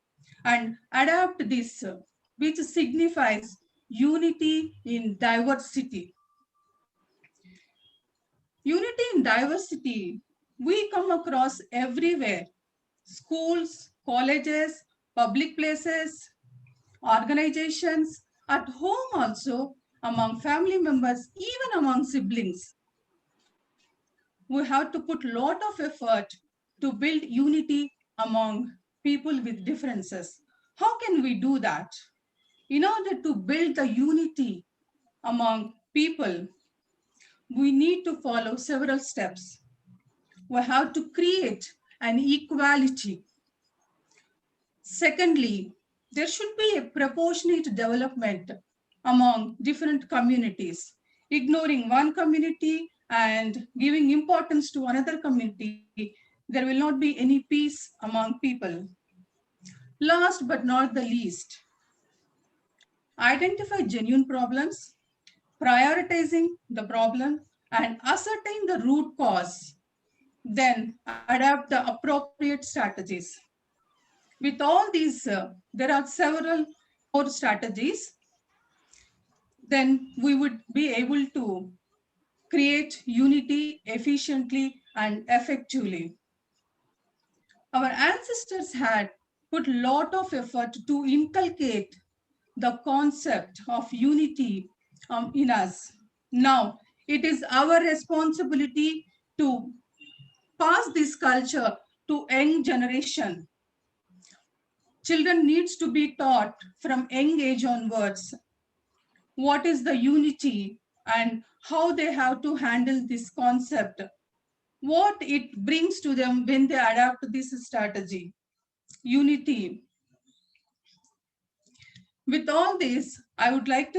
and adapt this, which signifies unity in diversity. Unity in diversity, we come across everywhere: schools, colleges, public places, organizations, at home also, among family members, even among siblings. We have to put a lot of effort to build unity among people with differences. How can we do that? In order to build the unity among people, we need to follow several steps. We have to create an equality. Secondly, there should be a proportionate development among different communities. Ignoring one community and giving importance to another community, there will not be any peace among people. Last but not the least, identify genuine problems, prioritizing the problem, and ascertain the root cause, then adapt the appropriate strategies. With all these, there are several more strategies, then we would be able to create unity efficiently and effectively. Our ancestors had put a lot of effort to inculcate the concept of unity in us. Now, it is our responsibility to pass this culture to young generation. Children needs to be taught from young age onwards what is the unity and how they have to handle this concept, what it brings to them when they adapt this strategy. Unity. With all this, I would like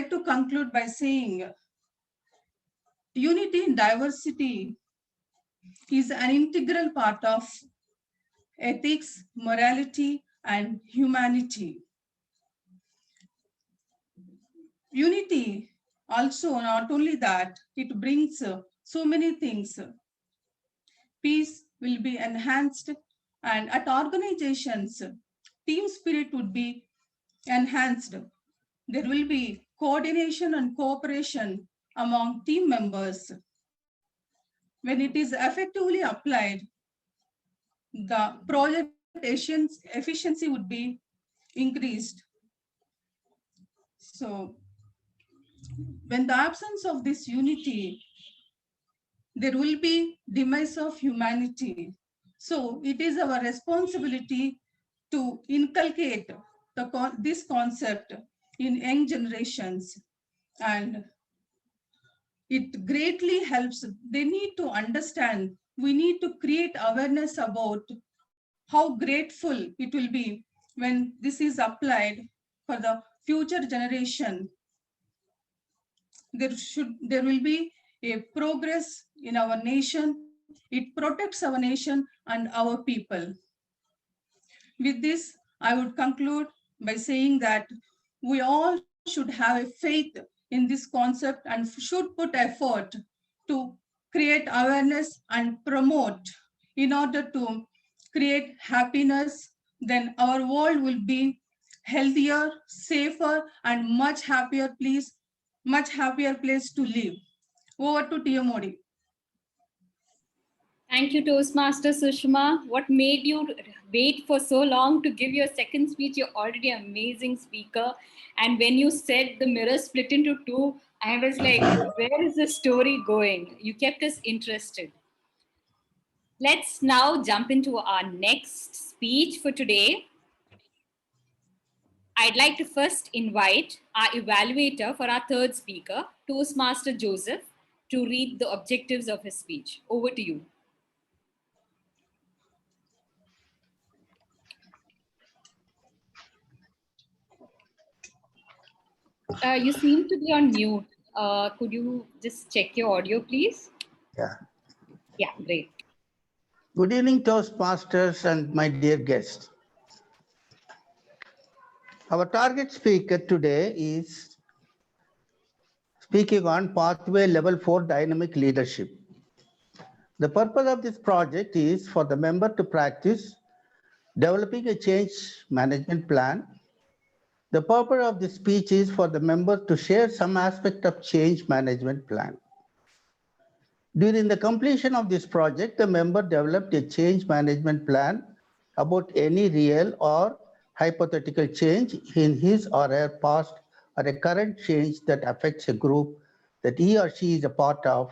to conclude by saying unity in diversity is an integral part of ethics, morality, and humanity. Unity also, not only that, it brings so many things. Peace will be enhanced, and at organizations, team spirit would be enhanced. There will be coordination and cooperation among team members. When it is effectively applied, the project efficiency would be increased. So, when the absence of this unity, there will be demise of humanity. So, it is our responsibility to inculcate this concept in young generations, and it greatly helps. They need to understand, we need to create awareness about how grateful it will be when this is applied for the future generation. There will be a progress in our nation. It protects our nation and our people. With this, I would conclude by saying that we all should have a faith in this concept and should put effort to create awareness and promote in order to create happiness. Then our world will be healthier, safer, and much happier place to live. Over to TMOD. Thank you, Toastmaster Susma. What made you wait for so long to give your second speech? You're already an amazing speaker. And when you said the mirror split into two, I was like, where is the story going? You kept us interested. Let's now jump into our next speech for today. I'd like to first invite our evaluator for our third speaker, Toastmaster Joseph, to read the objectives of his speech. Over to you. You seem to be on mute. Could you just check your audio, please? Yeah. Yeah, great. Good evening, Toastmasters and my dear guests. Our target speaker today is speaking on Pathway Level 4 Dynamic Leadership. The purpose of this project is for the member to practice developing a change management plan. The purpose of this speech is for the member to share some aspect of change management plan. During the completion of this project, the member developed a change management plan about any real or hypothetical change in his or her past or a current change that affects a group that he or she is a part of,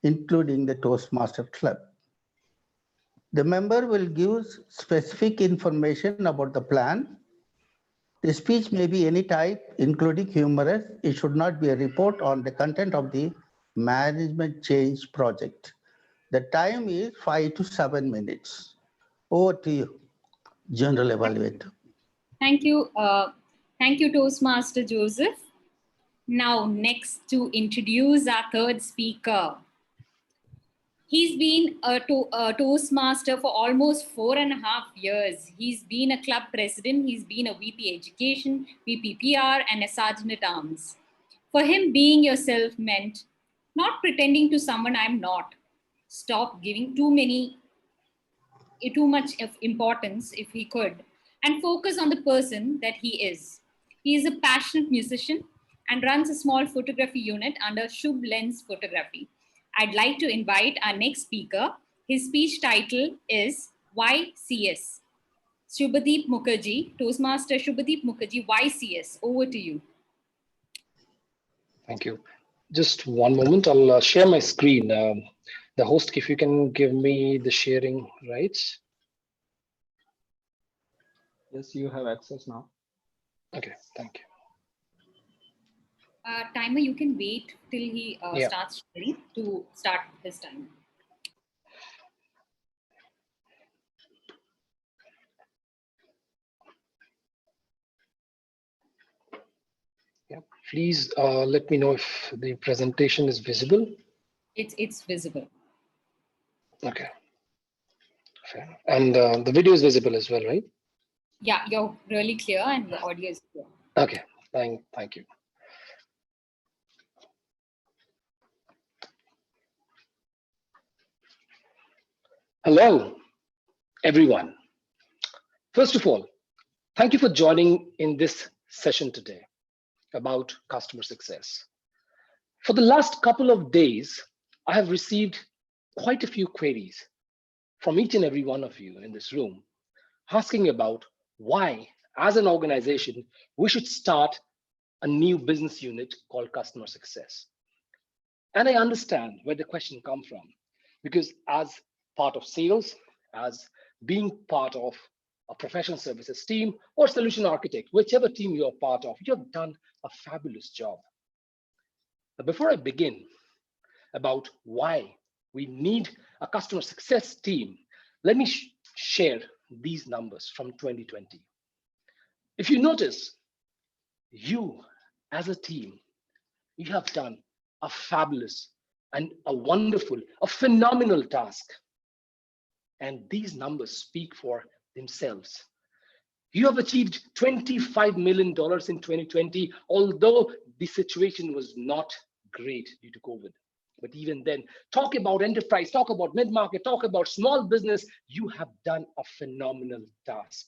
including the Toastmaster Club. The member will give specific information about the plan. The speech may be any type, including humorous. It should not be a report on the content of the management change project. The time is 5 to 7 minutes. Over to you, General Evaluator. Thank you. Thank you, Toastmaster Joseph. Now, next to introduce our third speaker. He's been a Toastmaster for almost 4.5 years. He's been a club president. He's been a VP Education, VP PR, and a Sergeant at Arms. For him, being yourself meant not pretending to someone I'm not. Stop giving too much of importance, if he could, and focus on the person that he is. He is a passionate musician and runs a small photography unit under Shubh Lens Photography. I'd like to invite our next speaker. His speech title is YCS. Subhadeep Mukherjee, Toastmaster Subhadeep Mukherjee, YCS. Over to you. Thank you. Just one moment, I'll share my screen. The host, if you can give me the sharing rights. Yes, you have access now. Okay, thank you. Timer, you can wait till he starts sharing to start his timer. Yeah, please let me know if the presentation is visible. It's visible. Okay. Fair. And the video is visible as well, right? Yeah, you're really clear and the audio is clear. Okay, thank you. Hello, everyone. First of all, thank you for joining in this session today about customer success. For the last couple of days, I have received quite a few queries from each and every one of you in this room asking about why, as an organization, we should start a new business unit called customer success. And I understand where the question comes from, because as part of sales, as being part of a professional services team or solution architect, whichever team you're part of, you've done a fabulous job. But before I begin about why we need a customer success team, let me share these numbers from 2020. If you notice, you as a team, you have done a fabulous and a wonderful, a phenomenal task. And these numbers speak for themselves. You have achieved $25 million in 2020, although the situation was not great due to COVID. But even then, talk about enterprise, talk about mid-market, talk about small business, you have done a phenomenal task.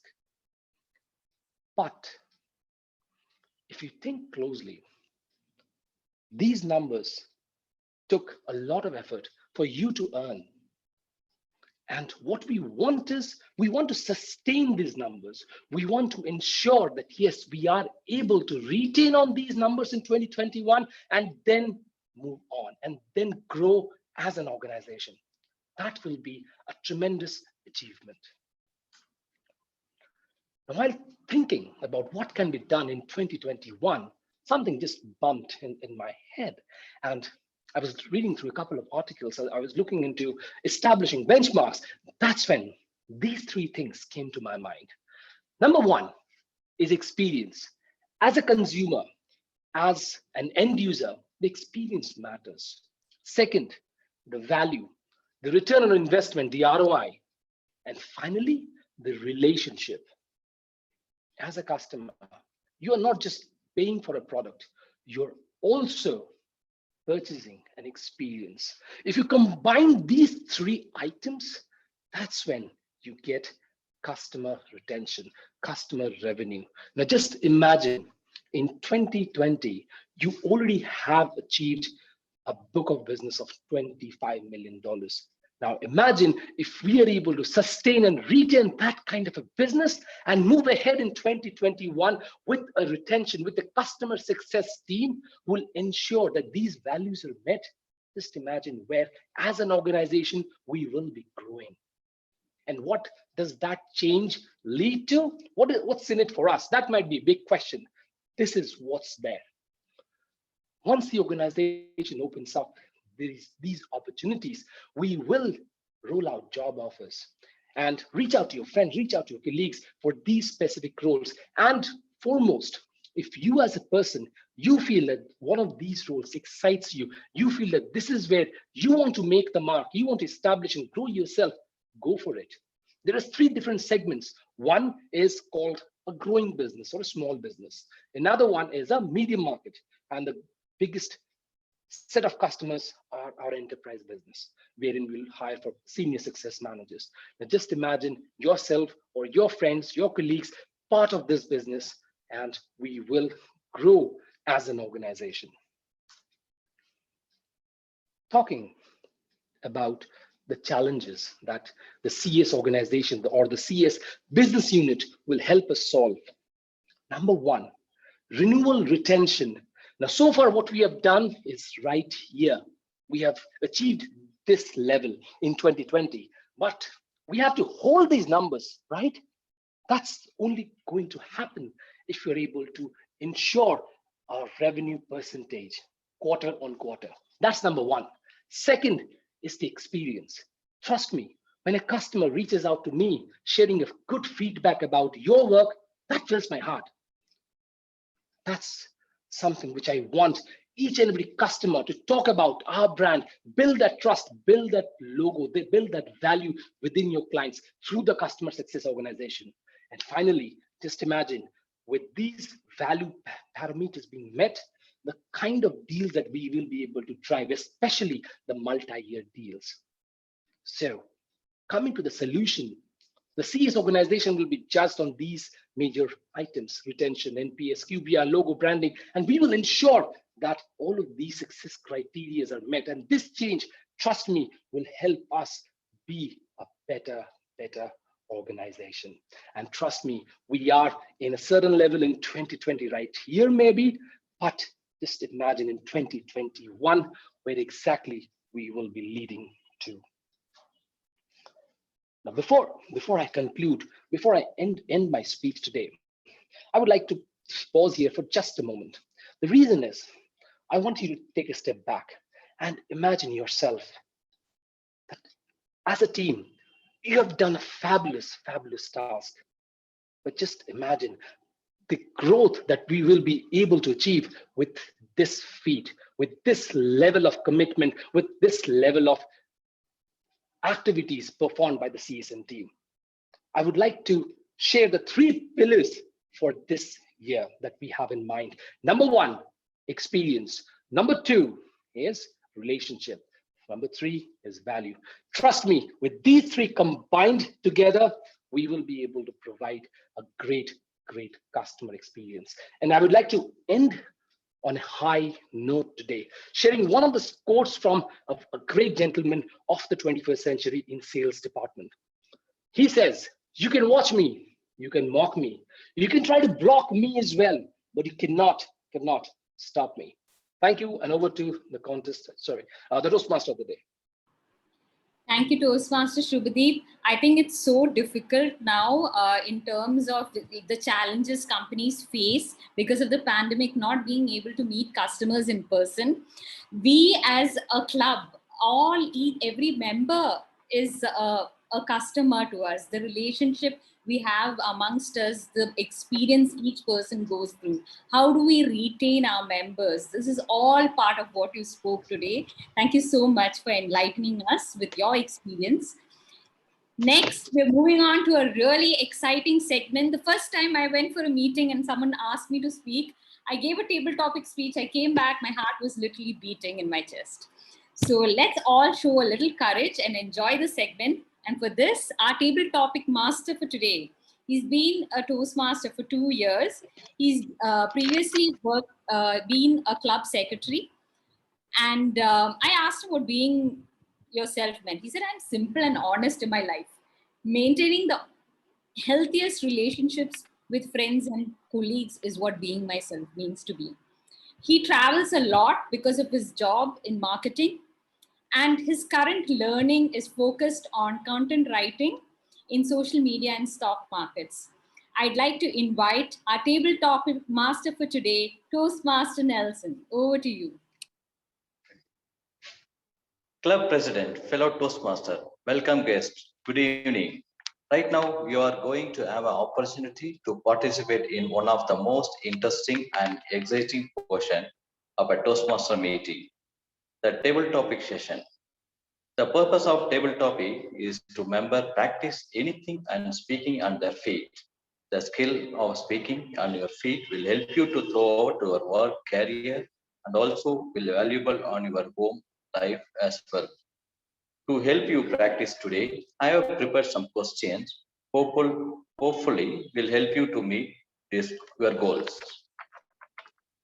But if you think closely, these numbers took a lot of effort for you to earn. And what we want is, we want to sustain these numbers. We want to ensure that, yes, we are able to retain on these numbers in 2021 and then move on and then grow as an organization. That will be a tremendous achievement. Now, while thinking about what can be done in 2021, something just bumped in my head. And I was reading through a couple of articles. I was looking into establishing benchmarks. That's when these three things came to my mind. Number one is experience. As a consumer, as an end user, the experience matters. Second, the value, the return on investment, the ROI. And finally, the relationship. As a customer, you are not just paying for a product, you're also purchasing an experience. If you combine these three items, that's when you get customer retention, customer revenue. Now just imagine in 2020, you already have achieved a book of business of $25 million. Now imagine if we are able to sustain and retain that kind of a business and move ahead in 2021 with a retention, with the customer success team who will ensure that these values are met. Just imagine where, as an organization, we will be growing. And what does that change lead to? What's in it for us? That might be a big question. This is what's there. Once the organization opens up these opportunities, we will roll out job offers and reach out to your friends, reach out to your colleagues for these specific roles. And foremost, if you as a person, you feel that one of these roles excites you, you feel that this is where you want to make the mark, you want to establish and grow yourself, go for it. There are three different segments. One is called a growing business or a small business. Another one is a medium market, and the biggest set of customers are our enterprise business, wherein we'll hire for senior success managers. Now just imagine yourself or your friends, your colleagues, part of this business, and we will grow as an organization. Talking about the challenges that the CS organization or the CS business unit will help us solve. Number one, renewal retention. Now, so far what we have done is right here. We have achieved this level in 2020, but we have to hold these numbers, right? That's only going to happen if you're able to ensure our revenue percentage quarter on quarter. That's number one. Second is the experience. Trust me, when a customer reaches out to me, sharing a good feedback about your work, that fills my heart. That's something which I want each and every customer to talk about our brand, build that trust, build that logo, they build that value within your clients through the customer success organization. And finally, just imagine with these value parameters being met, the kind of deals that we will be able to drive, especially the multi-year deals. So coming to the solution, the CS organization will be judged on these major items: retention, NPS, QBR, logo, branding, and we will ensure that all of these success criteria are met. And this change, trust me, will help us be a better organization. And trust me, we are in a certain level in 2020 right here maybe, but just imagine in 2021 where exactly we will be leading to. Now, before I conclude, before I end my speech today, I would like to pause here for just a moment. The reason is, I want you to take a step back and imagine yourself that as a team, you have done a fabulous task. But just imagine the growth that we will be able to achieve with this feat, with this level of commitment, with this level of activities performed by the CSM team. I would like to share the three pillars for this year that we have in mind. Number one, experience. Number two is relationship. Number three is value. Trust me, with these three combined together, we will be able to provide a great great customer experience. And I would like to end on a high note today, sharing one of the quotes from a great gentleman of the 21st century in sales department. He says, "You can watch me, you can mock me, you can try to block me as well, but you cannot stop me." Thank you, and over to the the Toastmaster of the day. Thank you, Toastmaster Subhadeep. I think it's so difficult now in terms of the challenges companies face because of the pandemic, not being able to meet customers in person. We as a club, every member is a customer to us. The relationship we have amongst us, the experience each person goes through. How do we retain our members? This is all part of what you spoke today. Thank you so much for enlightening us with your experience. Next, we're moving on to a really exciting segment. The first time I went for a meeting and someone asked me to speak, I gave a table topic speech. I came back, my heart was literally beating in my chest. So let's all show a little courage and enjoy the segment. And for this, our table topic master for today, he's been a Toastmaster for 2 years. He's previously been a club secretary. And I asked him what being yourself meant. He said, "I'm simple and honest in my life. Maintaining the healthiest relationships with friends and colleagues is what being myself means to be." He travels a lot because of his job in marketing, and his current learning is focused on content writing in social media and stock markets. I'd like to invite our table topic master for today, Toastmaster Nelson. Over to you. Club President, fellow Toastmaster, welcome guests, good evening. Right now, you are going to have an opportunity to participate in one of the most interesting and exciting portion of a Toastmaster meeting, the table topic session. The purpose of table topic is to member practice anything and speaking on their feet. The skill of speaking on your feet will help you to throw out your work career and also will be valuable on your home life as well. To help you practice today, I have prepared some questions. Hopefully will help you to meet your goals.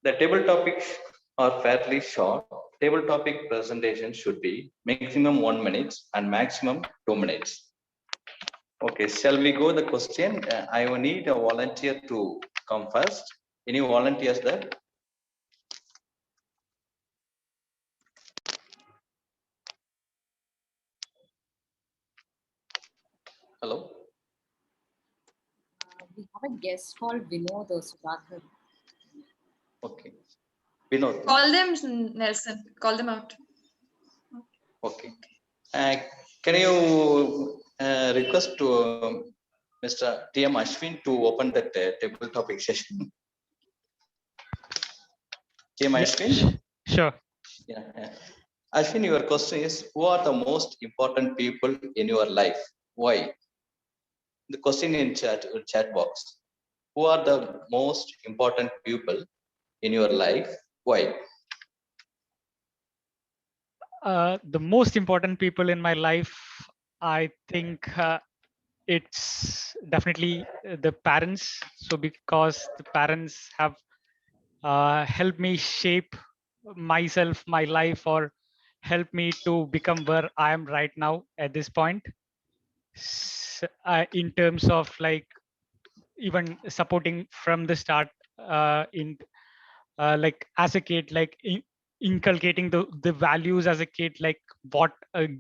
The table topics are fairly short. Table topic presentation should be maximum 1 minute and maximum 2 minutes. Okay, shall we go the question? I will need a volunteer to come first. Any volunteers there? Hello? We have a guest called Vinu or Siddhartha. Okay. Vinod. Call them, Nelson. Call them out. Okay. Can you request to Mr. TM Ashwin to open the table topic session? TM Ashwin? Sure. Yeah. Ashwin, your question is, who are the most important people in your life? Why? The question in chat box. Who are the most important people in your life? Why? The most important people in my life, I think it's definitely the parents. So because the parents have helped me shape myself, my life, or help me to become where I am right now at this point. In terms of like even supporting from the start like as a kid, like inculcating the values as a kid, like what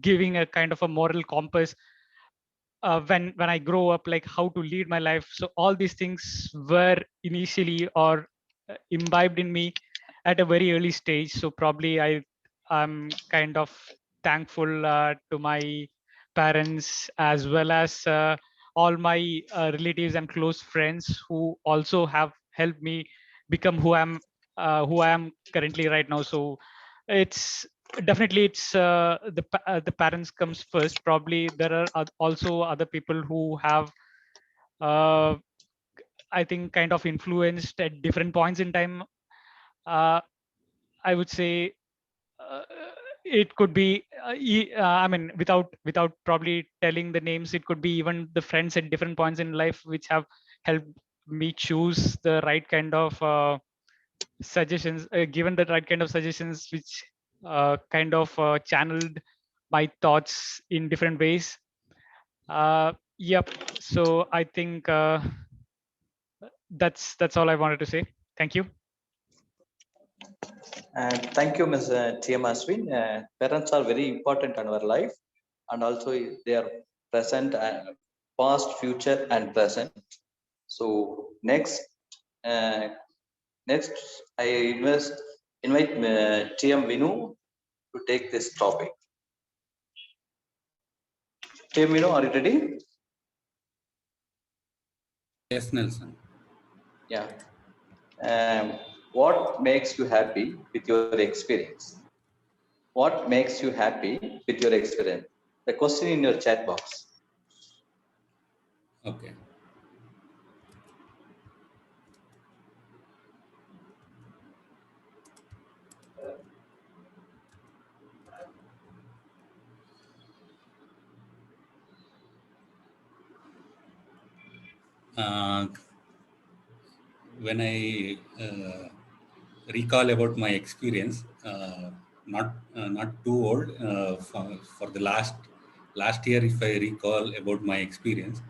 giving a kind of a moral compass when I grow up, like how to lead my life. So all these things were initially or imbibed in me at a very early stage. So probably I'm kind of thankful to my parents as well as all my relatives and close friends who also have helped me become who I am currently right now. So it's definitely the parents comes first. Probably there are also other people who have I think kind of influenced at different points in time. I would say it could be I mean without probably telling the names, it could be even the friends at different points in life which have helped me choose the right kind of suggestions, given the right kind of suggestions, which kind of channeled my thoughts in different ways. Yep. So I think that's all I wanted to say. Thank you. And thank you, Ms. TM Ashwin. Parents are very important in our life, and also they are present, past, future, and present. So uh, next I invite TM Vinu to take this topic. TM Vinu, are you ready? Yes, Nelson. Yeah. What makes you happy with your experience? What makes you happy with your experience? The question in your chat box. Okay. When I recall about my experience, not too old, for the last year, if I recall about my experience,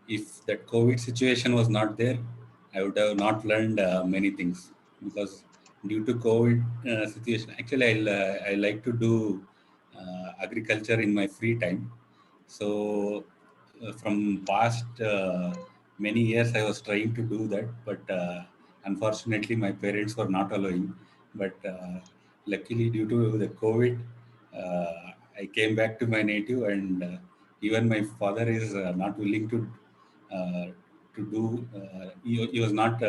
if that COVID situation was not there, I would have not learned many things, because due to COVID situation, actually I like to do agriculture in my free time. So from past many years, I was trying to do that, but unfortunately, my parents were not allowing. But luckily, due to the COVID, I came back to my native, and even my father is not willing uh, to do. He was not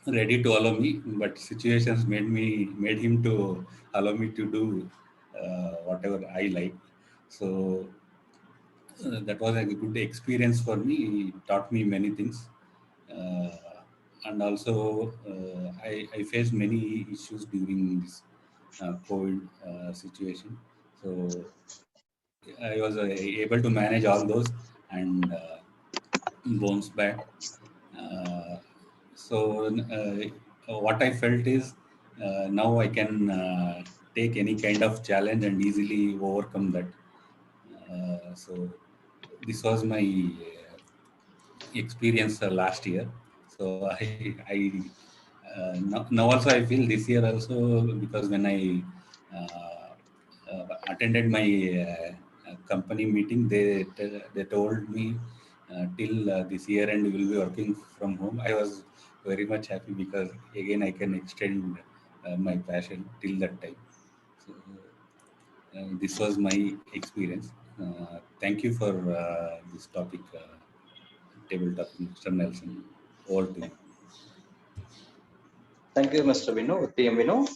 ready to allow me, but situations made him to allow me to do whatever I like. So that was a good experience for me. It taught me many things. Uh, and also, I faced many issues during this COVID situation. So I was able to manage all those and bounce back. Uh, what I felt is now I can take any kind of challenge and easily overcome that. So this was my experience last year. So now also I feel this year also, because when I attended my company meeting, they told me till this year end we will be working from home. I was very much happy, because again I can extend my passion till that time. So this was my experience. Thank you for this topic, tabletop, Mr. Nelson. Over to you. Thank you, Mr. Vinu, TM Vinu.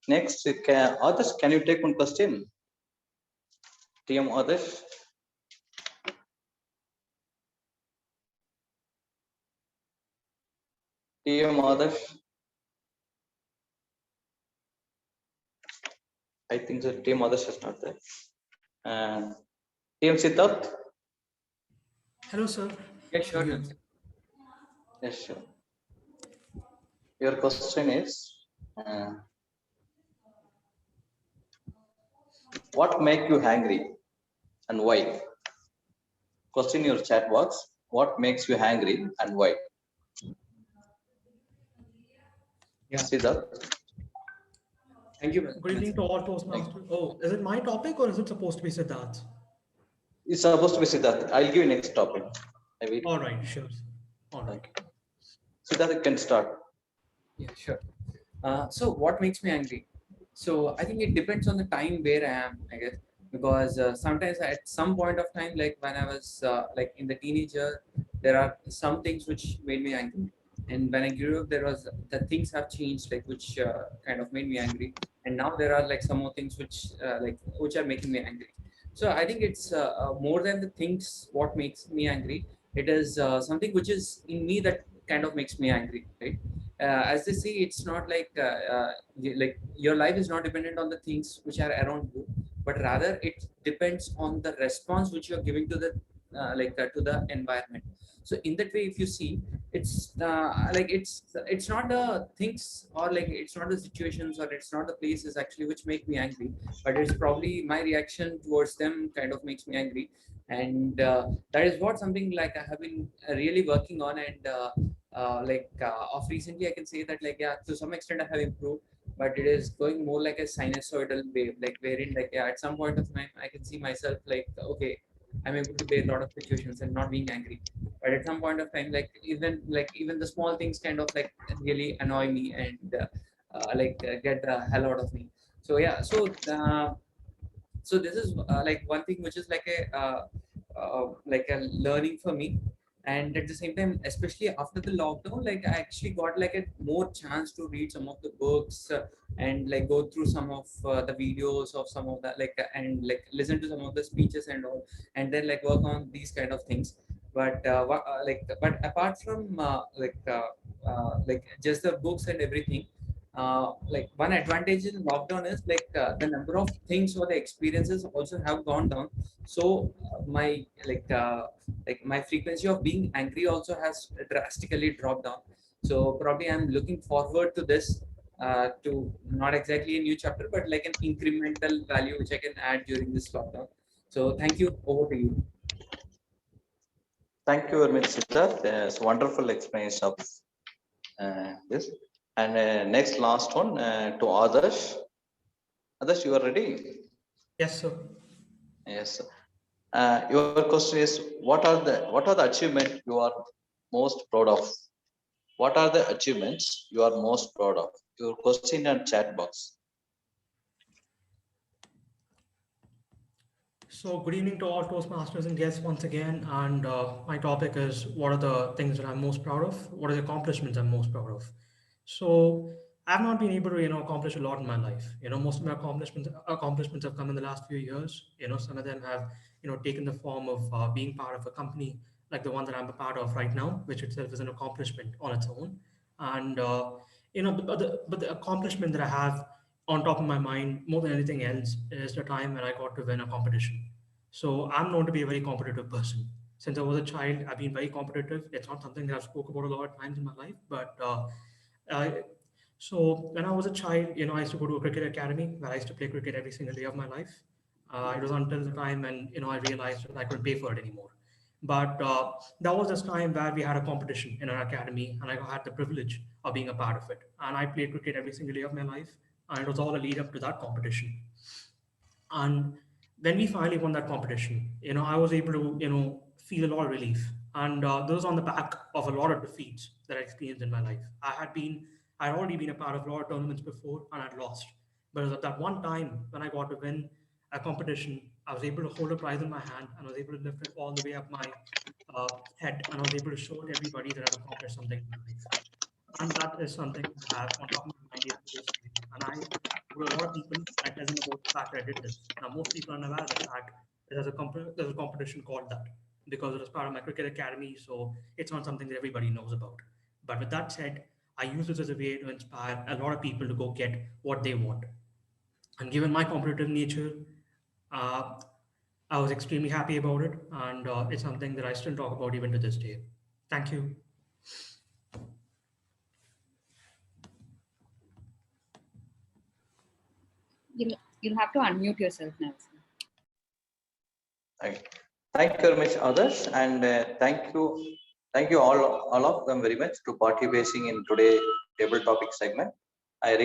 Next, Adarsh, can you take one question? TM Adarsh. TM Adarsh. I think the TM Adarsh is not there. TM Siddhartha. Hello, sir. Yes, sure, Nelson. Yes, sure. Your question is, what make you angry and why? Question in your chat box. What makes you angry and why? Yeah. Siddhartha. Thank you. Good evening to all Toastmasters. Oh, is it my topic or is it supposed to be Siddharth? It's supposed to be Siddhartha. I'll give you next topic. I will. All right, sure. All right. Siddhartha can start. Yeah, sure. So what makes me angry? So I think it depends on the time where I am, I guess, because sometimes at some point of time, like when I was like in the teenager, there are some things which made me angry, and when I grew up, there was the things have changed, like which kind of made me angry, and now there are like some more things which are making me angry. So I think it's more than the things what makes me angry. It is something which is in me that kind of makes me angry, right? As they say, it's not like your life is not dependent on the things which are around you, but rather it depends on the response which you are giving to the to the environment. So in that way, if you see, it's it's not the things, or like it's not the situations, or it's not the places actually which make me angry, but it's probably my reaction towards them kind of makes me angry. And that is what something like I have been really working on. And of recently I can say that, like, yeah, to some extent I have improved, but it is going more like a sinusoidal wave, like wherein, like, yeah, at some point of time I can see myself like, okay, I'm able to bear a lot of situations and not being angry. But at some point of time, even the small things kind of like really annoy me and get the hell out of me. So yeah, so this is like one thing which is like a learning for me. And at the same time, especially after the lockdown, like I actually got like a more chance to read some of the books, and like go through some of the videos of some of that, and like listen to some of the speeches and all, and then like work on these kind of things. But but apart from just the books and everything, like one advantage in lockdown is the number of things or the experiences also have gone down. So my frequency of being angry also has drastically dropped down. So probably I'm looking forward to this, to not exactly a new chapter, but like an incremental value which I can add during this lockdown. So thank you. Over to you. Thank you very much, Siddharth. It's wonderful explanation of this. And next, last one to Adarsh. Adarsh, you are ready? Yes, sir. Yes. Your question is, what are the achievements you are most proud of? What are the achievements you are most proud of? Your question and chat box. So good evening to all Toastmasters and guests once again. And my topic is, what are the things that I'm most proud of? What are the accomplishments I'm most proud of? So I've not been able to, accomplish a lot in my life. Most of my accomplishments have come in the last few years. Some of them have, taken the form of being part of a company like the one that I'm a part of right now, which itself is an accomplishment on its own. And but the accomplishment that I have on top of my mind more than anything else is the time when I got to win a competition. So I'm known to be a very competitive person. Since I was a child, I've been very competitive. It's not something that I've spoke about a lot of times in my life, but I, so when I was a child, I used to go to a cricket academy where I used to play cricket every single day of my life. It was until the time when I realized that I couldn't pay for it anymore. But that was this time where we had a competition in our academy, and I had the privilege of being a part of it. And I played cricket every single day of my life, and it was all a lead up to that competition. And when we finally won that competition, I was able to, feel a lot of relief. And this was on the back of a lot of defeats that I experienced in my life. I had already been a part of a lot of tournaments before, and I'd lost. But at that one time when I got to win a competition, I was able to hold a prize in my hand, and I was able to lift it all the way up my head, and I was able to show to everybody that I'd accomplished something in life. And that is something I have on top of my mind to this day. And I told a lot of people that doesn't know about the fact that I did this. Now, most people are unaware of the fact that there's a competition called that, because it was part of my cricket academy. So it's not something that everybody knows about. But with that said, I use this as a way to inspire a lot of people to go get what they want. And given my competitive nature, uh, I was extremely happy about it. And it's something that I still talk about even to this day. Thank you. You'll have to unmute yourself, Nelson. Thank you very much, Adarsh, and thank you all of them very much to participating in today's table topic segment. I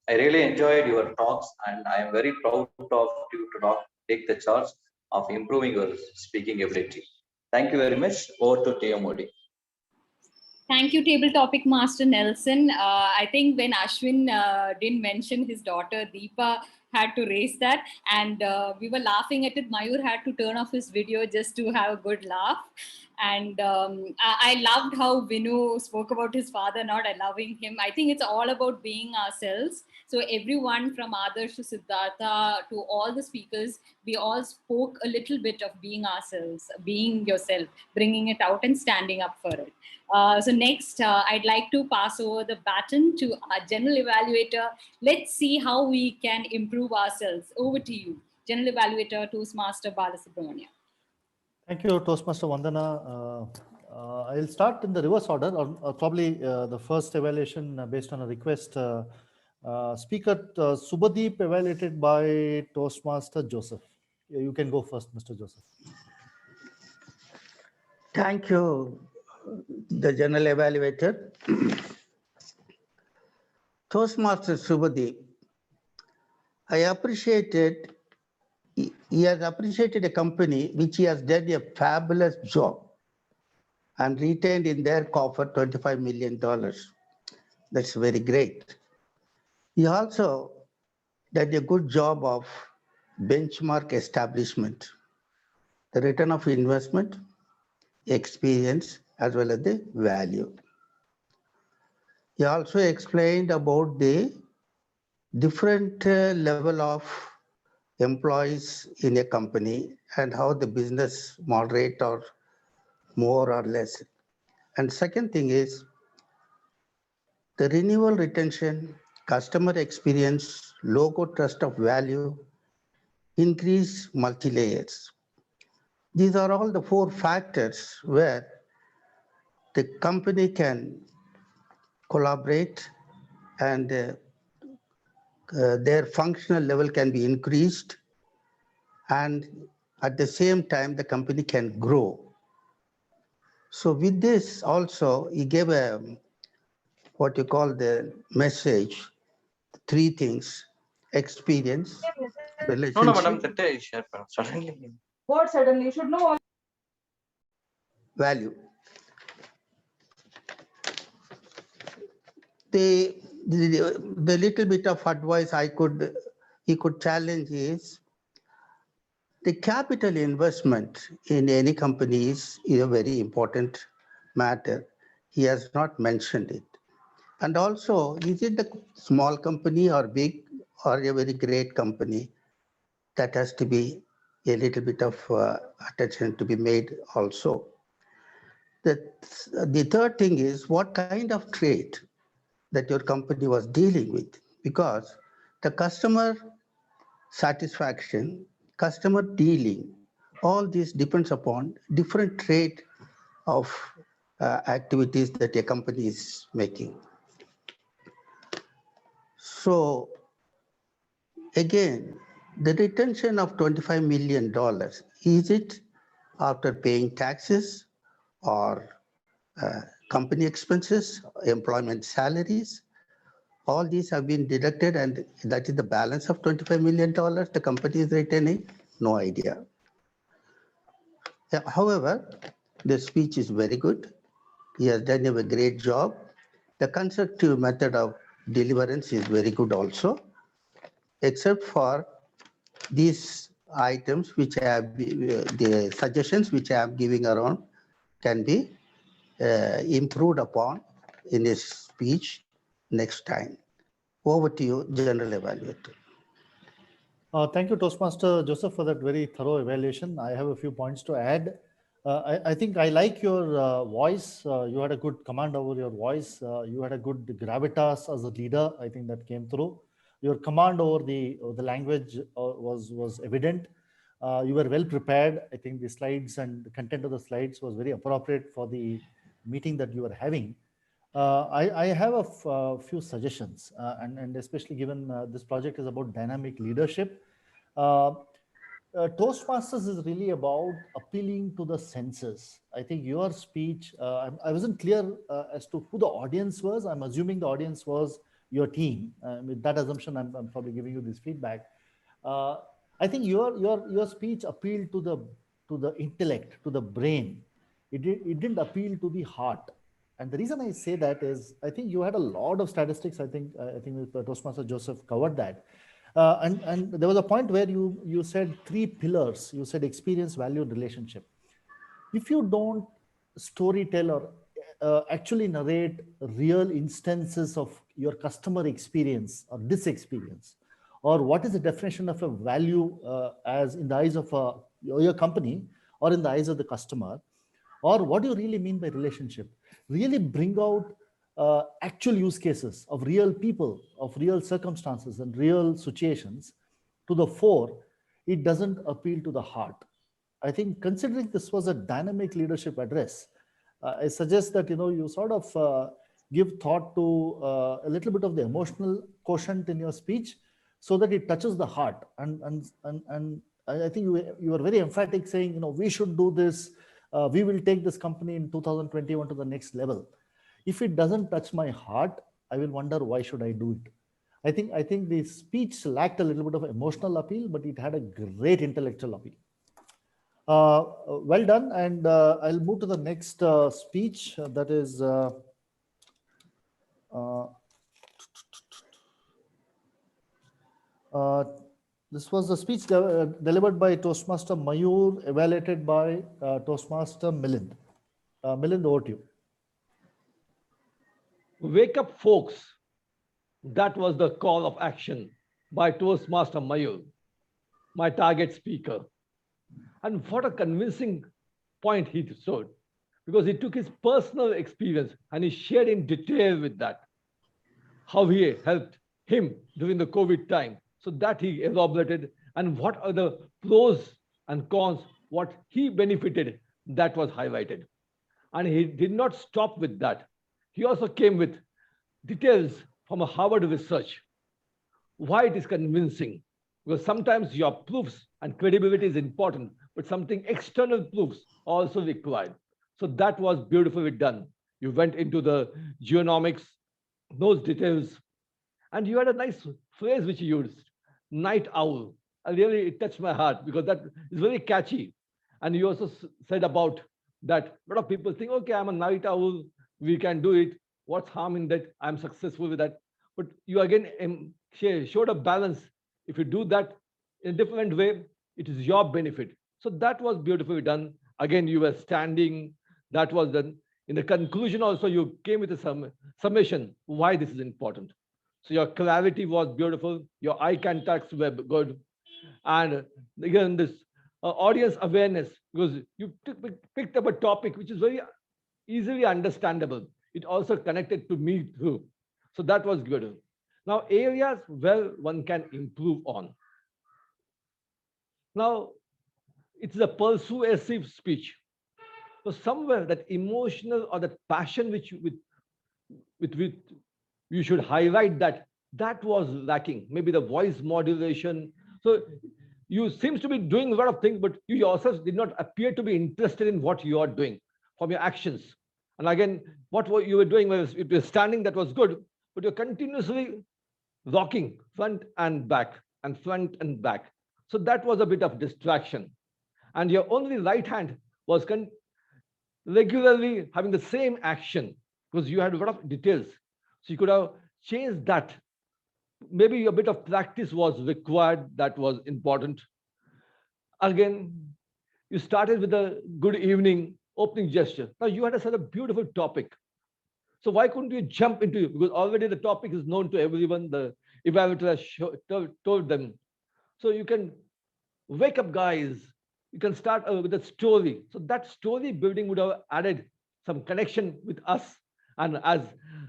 really enjoyed your talks, and I am very proud of you to take the charge of improving your speaking ability. Thank you very much. Over to TMOD. Thank you, Table Topic Master Nelson. I think when Ashwin didn't mention his daughter, Deepa had to raise that. And we were laughing at it. Mayur had to turn off his video just to have a good laugh. And I loved how Vinu spoke about his father not allowing him. I think it's all about being ourselves. So everyone from Adarsh to Siddhartha to all the speakers, we all spoke a little bit of being ourselves, being yourself, bringing it out and standing up for it. So next, I'd like to pass over the baton to our General Evaluator. Let's see how we can improve ourselves. Over to you, General Evaluator, Toastmaster Balasubramanya. Thank you, Toastmaster Vandana. I'll start in the reverse order, or probably the first evaluation based on a request. Speaker Subhadeep evaluated by Toastmaster Joseph. You can go first, Mr. Joseph. Thank you, the general evaluator. Toastmaster Subhadeep, I appreciated, he has appreciated a company which he has done a fabulous job and retained in their coffer $25 million. That's very great. He also did a good job of benchmark establishment, the return of investment, experience, as well as the value. He also explained about the different level of employees in a company and how the business moderate or more or less. And second thing is the renewal retention, customer experience, logo trust of value, increase multi-layers. These are all the 4 factors where the company can collaborate and their functional level can be increased, and at the same time the company can grow. So with this also he gave a what you call the message, 3 things: experience, No, no, madam. relationship, Suddenly. What suddenly? You should know all. value. The little bit of advice he could challenge is the capital investment in any company is a very important matter. He has not mentioned it. And also, is it a small company or big or a very great company? That has to be a little bit of attention to be made also. The third thing is what kind of trade that your company was dealing with, because the customer satisfaction, customer dealing, all this depends upon different trade of activities that a company is making. So again, the retention of $25 million, is it after paying taxes or company expenses, employment salaries? All these have been deducted, and that is the balance of $25 million the company is retaining? No idea. However, the speech is very good. He has done a great job. The constructive method of deliverance is very good also, except for these items which I have, the suggestions which I am giving around can be improved upon in his speech next time. Over to you, General Evaluator. Thank you, Toastmaster Joseph, for that very thorough evaluation. I have a few points to add. I think I like your voice. You had a good command over your voice. You had a good gravitas as a leader. I think that came through. Your command over the language was evident. You were well prepared. I think the slides and the content of the slides was very appropriate for the meeting that you were having. I have a few suggestions, and especially given this project is about dynamic leadership. Toastmasters is really about appealing to the senses. I think your speech, I wasn't clear as to who the audience was. I'm assuming the audience was your team. With that assumption, I'm probably giving you this feedback. I think your speech appealed to the intellect, to the brain. It didn't appeal to the heart. And the reason I say that is, I think you had a lot of statistics. I think Toastmaster Joseph covered that. And there was a point where you said 3 pillars. You said experience, value, and relationship. If you don't storytell or actually narrate real instances of your customer experience or disexperience, or what is the definition of a value as in the eyes of your company or in the eyes of the customer, or what do you really mean by relationship? Really bring out actual use cases of real people, of real circumstances and real situations to the fore. It doesn't appeal to the heart. I think considering this was a dynamic leadership address, I suggest that you sort of give thought to a little bit of the emotional quotient in your speech, so that it touches the heart. And I think you were very emphatic, saying we should do this. We will take this company in 2021 to the next level. If it doesn't touch my heart, I will wonder why should I do it. I think the speech lacked a little bit of emotional appeal, but it had a great intellectual appeal. Well done, and I'll move to the next speech. That is this was the speech delivered by Toastmaster Mayur, evaluated by Toastmaster Milind. Milind, over to you. Wake up, folks. That was the call of action by Toastmaster Mayur, my target speaker. And what a convincing point he showed, because he took his personal experience and he shared in detail with that, how he helped him during the COVID time. So that he elaborated, and what are the pros and cons, what he benefited, that was highlighted. And he did not stop with that. He also came with details from a Harvard research, why it is convincing. Because sometimes your proofs and credibility is important, but something external proofs are also required. So that was beautifully done. You went into the genomics, those details, and you had a nice phrase which you used, night owl. And really, it touched my heart, because that is very catchy. And you also said about that a lot of people think, okay, I'm a night owl, we can do it. What's harm in that? I'm successful with that. But you again showed a balance. If you do that in a different way, it is your benefit. So that was beautifully done. Again, you were standing, that was done. In the conclusion also, you came with a summation, why this is important. So your clarity was beautiful, your eye contacts were good. And again, this audience awareness, because you picked up a topic which is very easily understandable. It also connected to me too. So that was good. Now, areas where one can improve on. Now, it's a persuasive speech. So somewhere that emotional or that passion which with you should highlight, that was lacking. Maybe the voice modulation. So you seems to be doing a lot of things, but you yourself did not appear to be interested in what you are doing from your actions. And again, what you were doing was, if you're standing, that was good, but you're continuously rocking front and back and front and back. So that was a bit of distraction. And your only right hand was regularly having the same action, because you had a lot of details. So you could have changed that. Maybe a bit of practice was required. That was important. Again, you started with a good evening opening gesture. Now you had such a beautiful topic. So why couldn't you jump into it? Because already the topic is known to everyone. The evaluator has told them. So you can wake up, guys. You can start with a story. So that story building would have added some connection with us. And as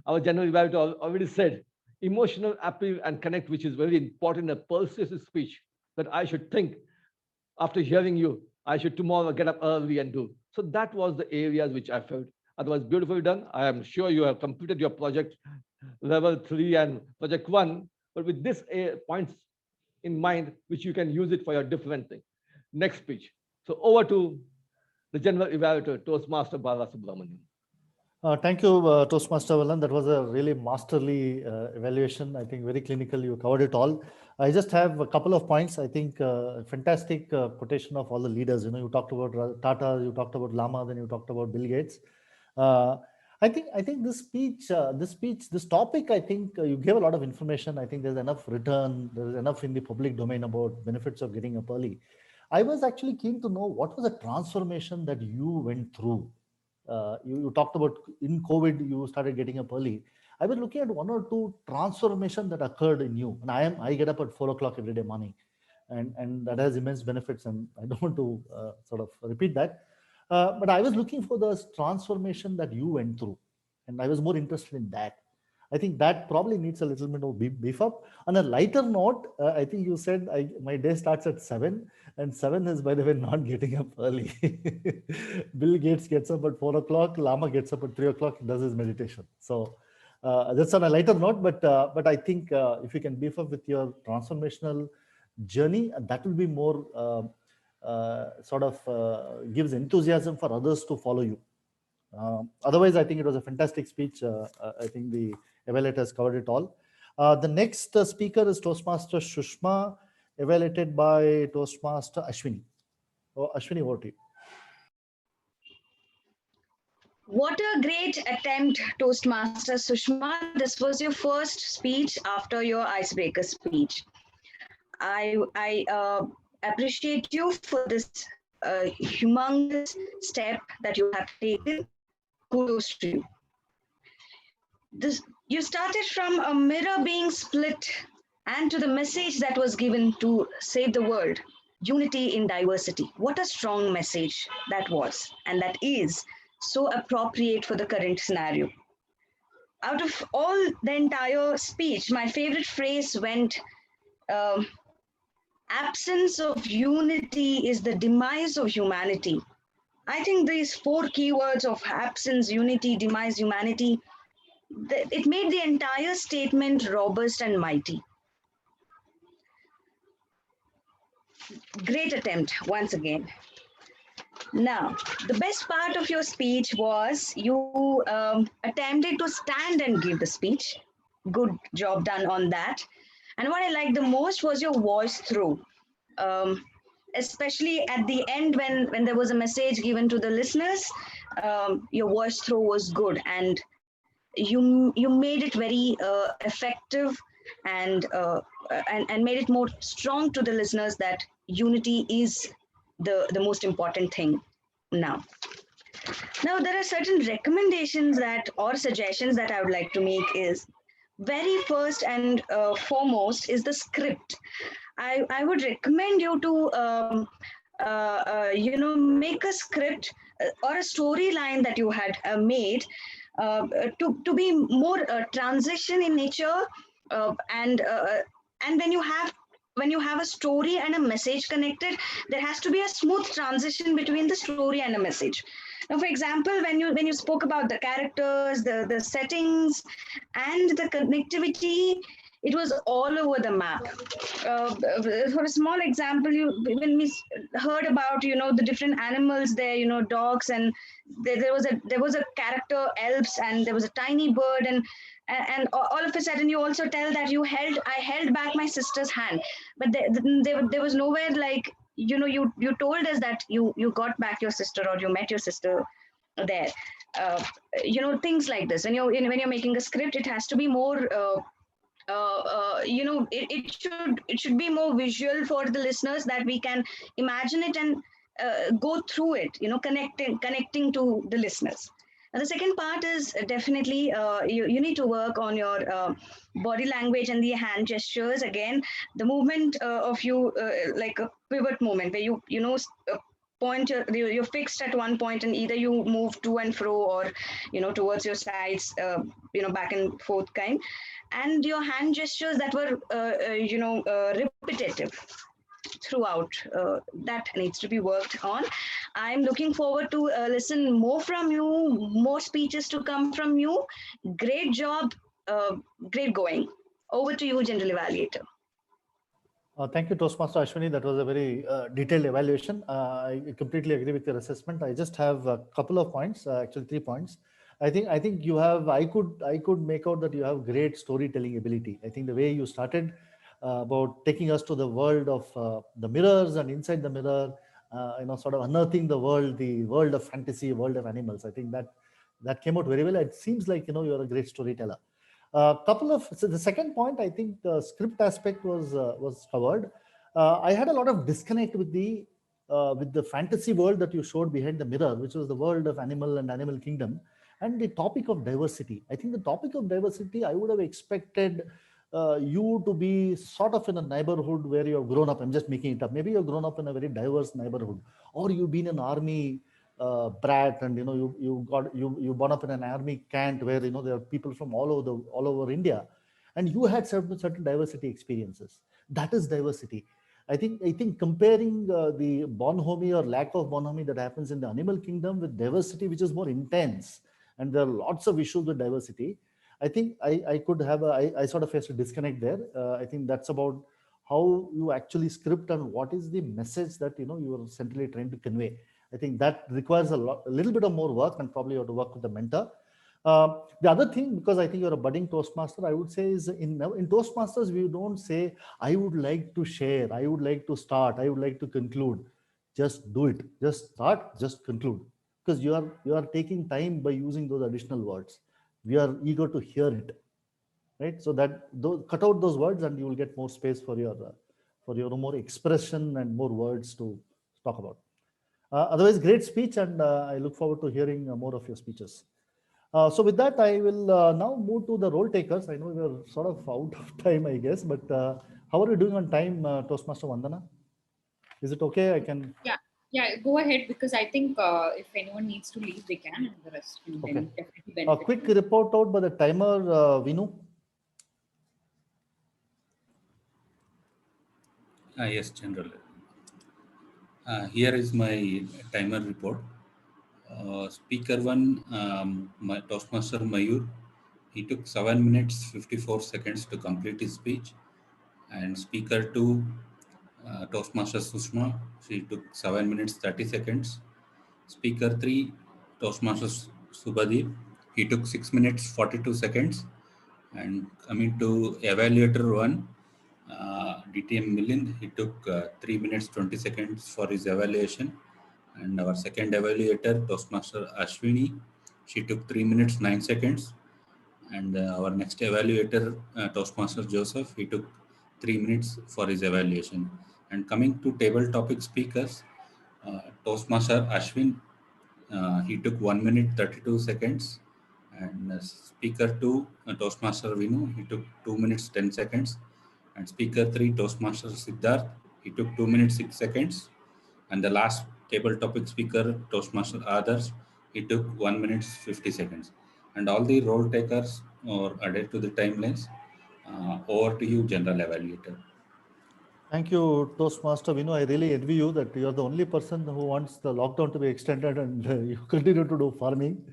our general evaluator already said, emotional appeal and connect, which is very important in a persuasive speech, that I should think after hearing you, I should tomorrow get up early and do. So that was the areas which I felt. Otherwise, beautifully done. I am sure you have completed your project level 3 and project 1, but with this points in mind, which you can use it for your different thing. Next speech. So over to the general evaluator, Toastmaster Balasubramanya. Thank you, Toastmaster Valan. That was a really masterly evaluation. I think very clinical. You covered it all. I just have a couple of points. I think fantastic quotation of all the leaders. You talked about Tata, you talked about Lama, then you talked about Bill Gates. I think this speech, this topic, I think you gave a lot of information. I think there's enough written, there's enough in the public domain about benefits of getting up early. I was actually keen to know what was the transformation that you went through. You talked about in COVID, you started getting up early. I was looking at 1 or 2 transformation that occurred in you. And I get up at 4 o'clock every day morning, and that has immense benefits. And I don't want to sort of repeat that. But I was looking for the transformation that you went through, and I was more interested in that. I think that probably needs a little bit of beef up. On a lighter note, I think you said my day starts at 7, and 7 is, by the way, not getting up early. Bill Gates gets up at 4 o'clock, Lama gets up at 3 o'clock, does his meditation. So that's on a lighter note, but I think if you can beef up with your transformational journey, that will be more gives enthusiasm for others to follow you. Otherwise, I think it was a fantastic speech. I think the evaluator has covered it all. The next speaker is Toastmaster Susma, evaluated by Toastmaster Ashwini. Oh, Ashwini, over to you. What a great attempt, Toastmaster Sushma. This was your first speech after your icebreaker speech. I appreciate you for this humongous step that you have taken. Kudos to you. You started from a mirror being split and to the message that was given to save the world. Unity in diversity. What a strong message that was, and that is so appropriate for the current scenario. Out of all the entire speech, my favorite phrase went, absence of unity is the demise of humanity. I think these 4 keywords of absence, unity, demise, humanity, it made the entire statement robust and mighty. Great attempt once again. Now, the best part of your speech was you attempted to stand and give the speech. Good job done on that. And what I liked the most was your voice through, especially at the end when there was a message given to the listeners. Your voice through was good, and you made it very effective and made it more strong to the listeners that unity is the most important thing now. Now, there are certain recommendations or suggestions that I would like to make is very first and foremost is the script. I would recommend you to make a script or a storyline that you had made to be more transition in nature, and when you have a story and a message connected, there has to be a smooth transition between the story and a message. Now, for example, when you spoke about the characters, the settings, and the connectivity, it was all over the map. For a small example, when we heard about the different animals there, dogs, and there was a character elves, and there was a tiny bird, and all of a sudden you also tell that I held back my sister's hand, but there was nowhere like you told us that you got back your sister or you met your sister there. Things like this. When you're making a script, it has to be more it should be more visual for the listeners, that we can imagine it and go through it, connecting to the listeners. And the second part is definitely you need to work on your body language and the hand gestures. Again, the movement of you, like a pivot movement where point you're fixed at one point, and either you move to and fro or towards your sides, back and forth kind, and your hand gestures that were repetitive throughout. That needs to be worked on. I'm looking forward to listen more from you, more speeches to come from you. Great job, great going. Over to you, General Evaluator. Thank you, Toastmaster Ashwini. That was a very detailed evaluation. I completely agree with your assessment. I just have a couple of points, actually 3 points. I think you have. I could make out that you have great storytelling ability. I think the way you started about taking us to the world of the mirrors, and inside the mirror, sort of unearthing the world of fantasy, world of animals. I think that came out very well. It seems like you're a great storyteller. So the second point, I think the script aspect was covered. I had a lot of disconnect with the fantasy world that you showed behind the mirror, which was the world of animal and animal kingdom, and the topic of diversity. I think the topic of diversity, I would have expected you to be sort of in a neighborhood where you have grown up. I'm just making it up. Maybe you've grown up in a very diverse neighborhood, or you've been in army brat, and you born up in an army camp where there are people from all over India, and you had certain diversity experiences. That is diversity. I think comparing the bonhomie or lack of bonhomie that happens in the animal kingdom with diversity, which is more intense, and there are lots of issues with diversity. I think I could have I sort of faced a disconnect there. I think that's about how you actually script and what is the message that you are centrally trying to convey. I think that requires a little bit of more work, and probably you have to work with the mentor. The other thing, because I think you're a budding Toastmaster, I would say is in Toastmasters, we don't say, I would like to share, I would like to start, I would like to conclude. Just do it. Just start, just conclude. Because you are taking time by using those additional words. We are eager to hear it, right? So that cut out those words, and you will get more space for your more expression and more words to talk about. Otherwise, great speech, and I look forward to hearing more of your speeches. So with that, I will now move to the role takers. I know we're sort of out of time, I guess, but how are you doing on time, Toastmaster Vandana? Is it okay? I can. Yeah, go ahead, because I think if anyone needs to leave, they can, and the rest can Okay. definitely A benefit. quick report out by the timer, Vinu. Yes, General. Here is my timer report. Speaker 1, my Toastmaster Mayur, he took 7 minutes 54 seconds to complete his speech. And Speaker 2, Toastmaster Susma, she took 7 minutes 30 seconds. Speaker 3, Toastmaster Subhadeep, he took 6 minutes 42 seconds. And coming to Evaluator 1, DTM Milind, he took 3 minutes 20 seconds for his evaluation. And our second evaluator, Toastmaster Ashwini, she took 3 minutes 9 seconds. And our next evaluator, Toastmaster Joseph, he took 3 minutes for his evaluation. And coming to table topic speakers, Toastmaster Ashwin, he took 1 minute 32 seconds. And Speaker 2, Toastmaster Vinu, he took 2 minutes 10 seconds. And Speaker 3, Toastmaster Siddhartha, he took 2 minutes 6 seconds. And the last table topic speaker, Toastmaster Adarsh, he took 1 minute 50 seconds. And all the role takers are added to the timelines. Over to you, General Evaluator. Thank you, Toastmaster Vinu. I really envy you that you're the only person who wants the lockdown to be extended, and you continue to do farming.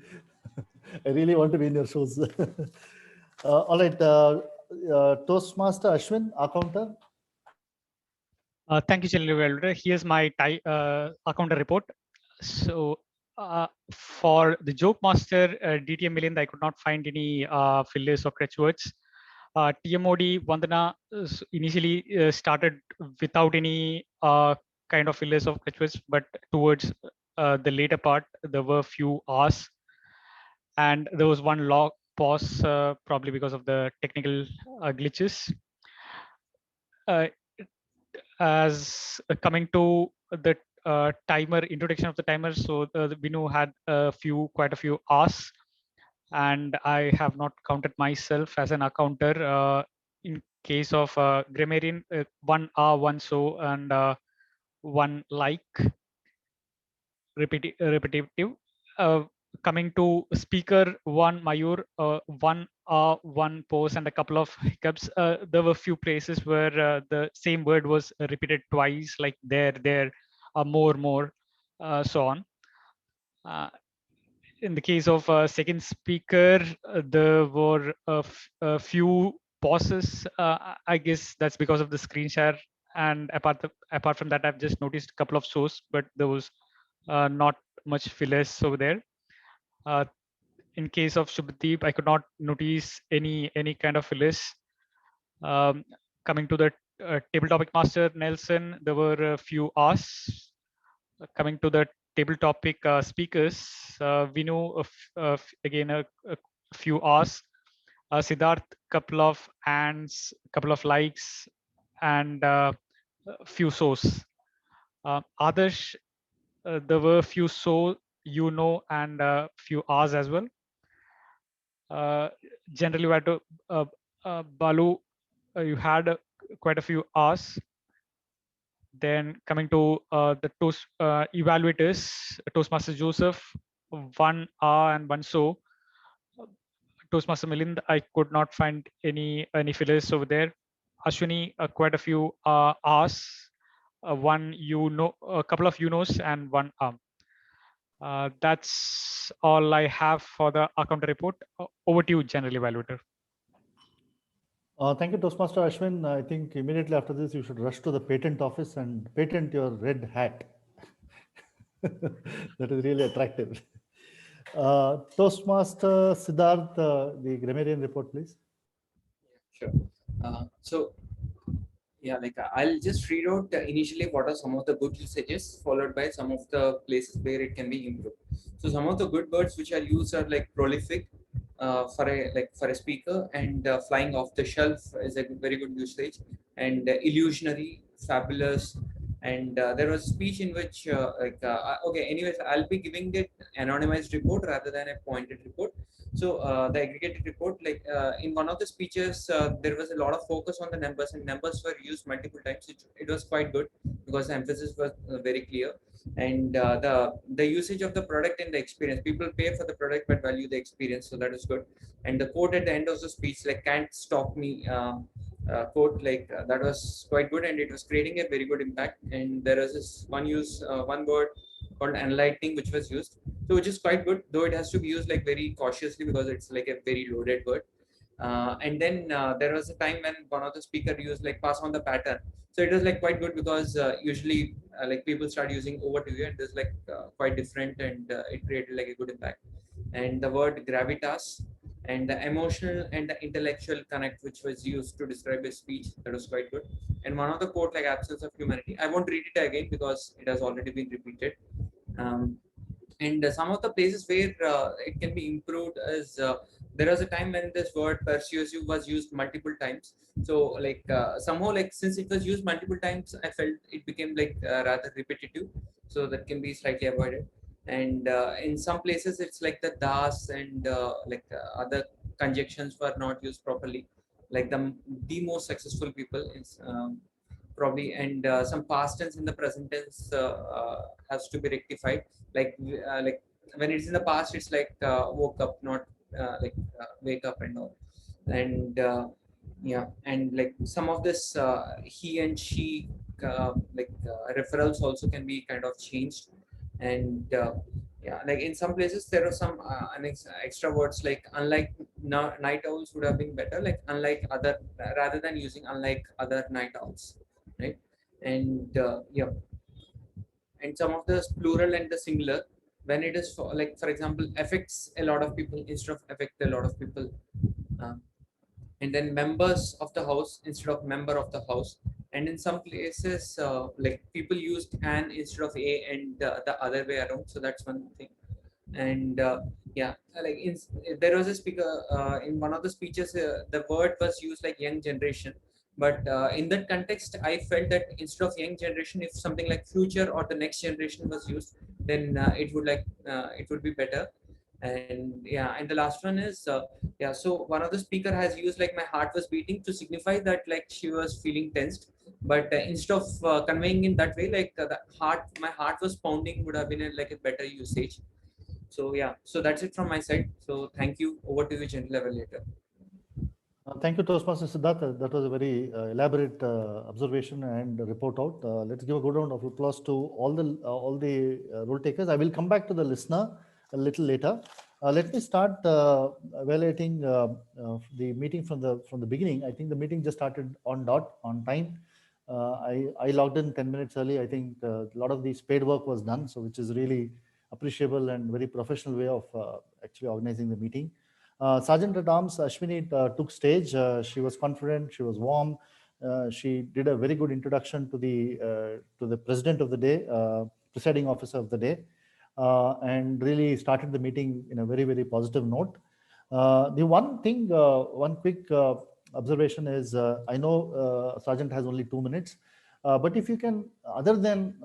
I really want to be in your shoes. All right, Toastmaster Ashwin, our counter. Thank you, General Evaluator. Here's my counter report. So for the Jokemaster DTM Milind, I could not find any fillers or crutch words. TMOD Vandana initially started without any kind of fillers of crutch words, but towards the later part, there were few R's, and there was one long pause, probably because of the technical glitches. As coming to the timer, introduction of the timer, so Vinu had quite a few R's, and I have not counted myself as an accounter. In case of Grammarian, 1 R, 1 so, and 1 like, repetitive. Coming to speaker 1 Mayur, 1 R, 1 pause, and a couple of hiccups. There were a few places where the same word was repeated twice, like there, more, so on. In the case of second speaker, there were a few pauses. I guess that's because of the screen share. And apart from that, I've just noticed a couple of shows, but there was not much fillers over there. In case of Subhadeep, I could not notice any kind of fillers. Coming to the table topic master Nelson, there were a few R's. Coming to the table topic speakers, Vinu, again a few R's. Siddharth, couple of ands, couple of likes, and a few so's. Adarsh, there were a few so, and a few R's as well. Generally, we had to Balu, you had quite a few R's. Then coming to the evaluators, Toastmaster Joseph, 1 hour and 1 so. Toastmaster Milind, I could not find any fillers over there. Ashwini, quite a few hours, a couple of UNOs and 1 arm. That's all I have for the account report. Over to you, General Evaluator. Thank you, Toastmaster Ashwin. I think immediately after this, you should rush to the patent office and patent your red hat. That is really attractive. Toastmaster Siddhartha, the Grammarian report, please. Sure. So, yeah, like I'll just read out initially what are some of the good usages, followed by some of the places where it can be improved. So some of the good words which are used are like prolific for a speaker, and flying off the shelf is a very good usage, and illusionary, fabulous. And there was a speech in which okay, anyways, I'll be giving it anonymized report rather than a pointed report. So the aggregated report, in one of the speeches, there was a lot of focus on the numbers, and numbers were used multiple times. It was quite good because the emphasis was very clear, and the usage of the product and the experience. People pay for the product but value the experience, so that is good. And the quote at the end of the speech, like "Can't stop me." Quote that was quite good, and it was creating a very good impact. And there was this one word called enlightening which was used, so which is quite good, though it has to be used like very cautiously because it's like a very loaded word. And then there was a time when one of the speaker used like pass on the pattern, so it was like quite good because usually like people start using over to you, and this like quite different, and it created like a good impact. And the word gravitas and the emotional and the intellectual connect which was used to describe a speech, that was quite good. And one of the quote like absence of humanity, I won't read it again because it has already been repeated. And some of the places where it can be improved is there was a time when this word persuasive was used multiple times. So like somehow like since it was used multiple times, I felt it became like rather repetitive, so that can be slightly avoided. And in some places it's like the das and other conjunctions were not used properly, like the most successful people is probably. And some past tense in the present tense has to be rectified, like when it's in the past it's like woke up, not wake up and all. And yeah, and like some of this he and she referrals also can be kind of changed. And yeah, like in some places there are some extra words like unlike night owls would have been better, like unlike other, rather than using unlike other night owls, right? And yeah, and some of the plural and the singular, when it is for, like for example, affects a lot of people instead of affect a lot of people. And then members of the house instead of member of the house. And in some places like people used an instead of a, and the other way around, so that's one thing. And yeah, like there was a speaker in one of the speeches, the word was used like young generation, but in that context I felt that instead of young generation, if something like future or the next generation was used, then it would be better. And yeah, and the last one is yeah, so one of the speaker has used like my heart was beating to signify that like she was feeling tensed, but instead of conveying in that way, like my heart was pounding would have been like a better usage. So yeah, so that's it from my side. So thank you. Over to you, General Evaluator. Thank you, Toastmaster Siddhartha. That was a very elaborate observation and report out. Let's give a good round of applause to all the role takers. I will come back to the listener a little later. Let me start evaluating the meeting from the beginning. I think the meeting just started on time. I logged in 10 minutes early. I think a lot of the spade work was done, so which is really appreciable and very professional way of actually organizing the meeting. Sergeant at Arms Ashwini took stage. She was confident. She was warm. She did a very good introduction to the president of the day, presiding officer of the day, and really started the meeting in a very, very positive note. The one thing, one quick observation is, I know Sergeant has only 2 minutes, but if you can, other than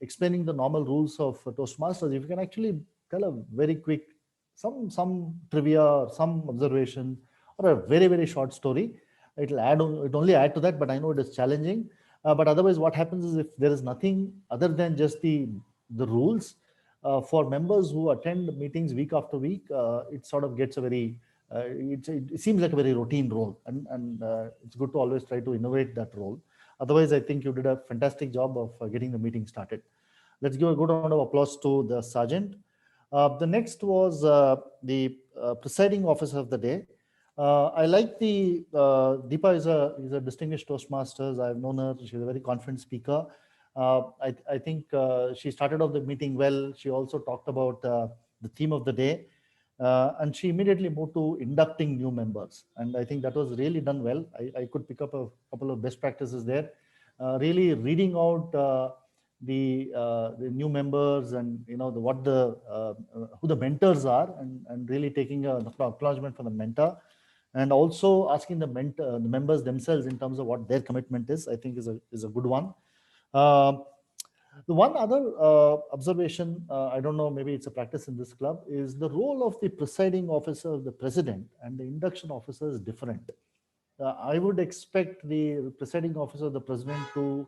explaining the normal rules of Toastmasters, if you can actually tell a very quick some trivia or some observation or a very, very short story, it only add to that, but I know it is challenging. But otherwise, what happens is if there is nothing other than just the rules for members who attend meetings week after week, it sort of gets a very it seems like a very routine role, and it's good to always try to innovate that role. Otherwise, I think you did a fantastic job of getting the meeting started. Let's give a good round of applause to the sergeant. The next was the presiding officer of the day. I like the Deepa is a distinguished Toastmasters. I've known her. She's a very confident speaker. I think she started off the meeting well. She also talked about the theme of the day, and she immediately moved to inducting new members. And I think that was really done well. I could pick up a couple of best practices there. Really reading out the new members and what who the mentors are, and really taking the acknowledgement from the mentor, and also asking the members themselves in terms of what their commitment is, I think is a good one. The one other observation, I don't know, maybe it's a practice in this club, is the role of the presiding officer, the president, and the induction officer is different. I would expect the presiding officer, the president, to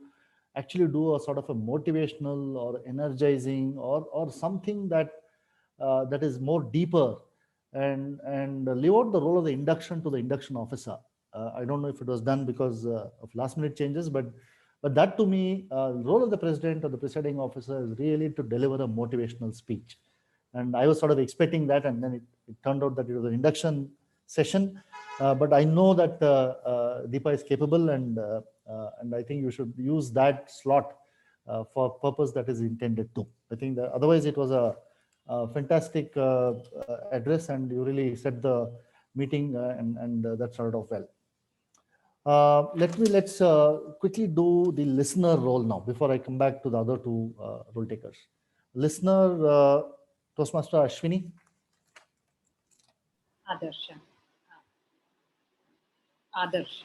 actually do a sort of a motivational or energizing or something that that is more deeper, and leave out the role of the induction to the induction officer. I don't know if it was done because of last minute changes, but that to me, the role of the president or the presiding officer is really to deliver a motivational speech. And I was sort of expecting that, and then it turned out that it was an induction session. But I know that Deepa is capable, and I think you should use that slot for purpose that is intended to. I think that otherwise it was a fantastic address, and you really set the meeting, and that started off well. Let's quickly do the listener role now before I come back to the other two role takers. Listener, Toastmaster Ashwini. Adarsh. Adarsh.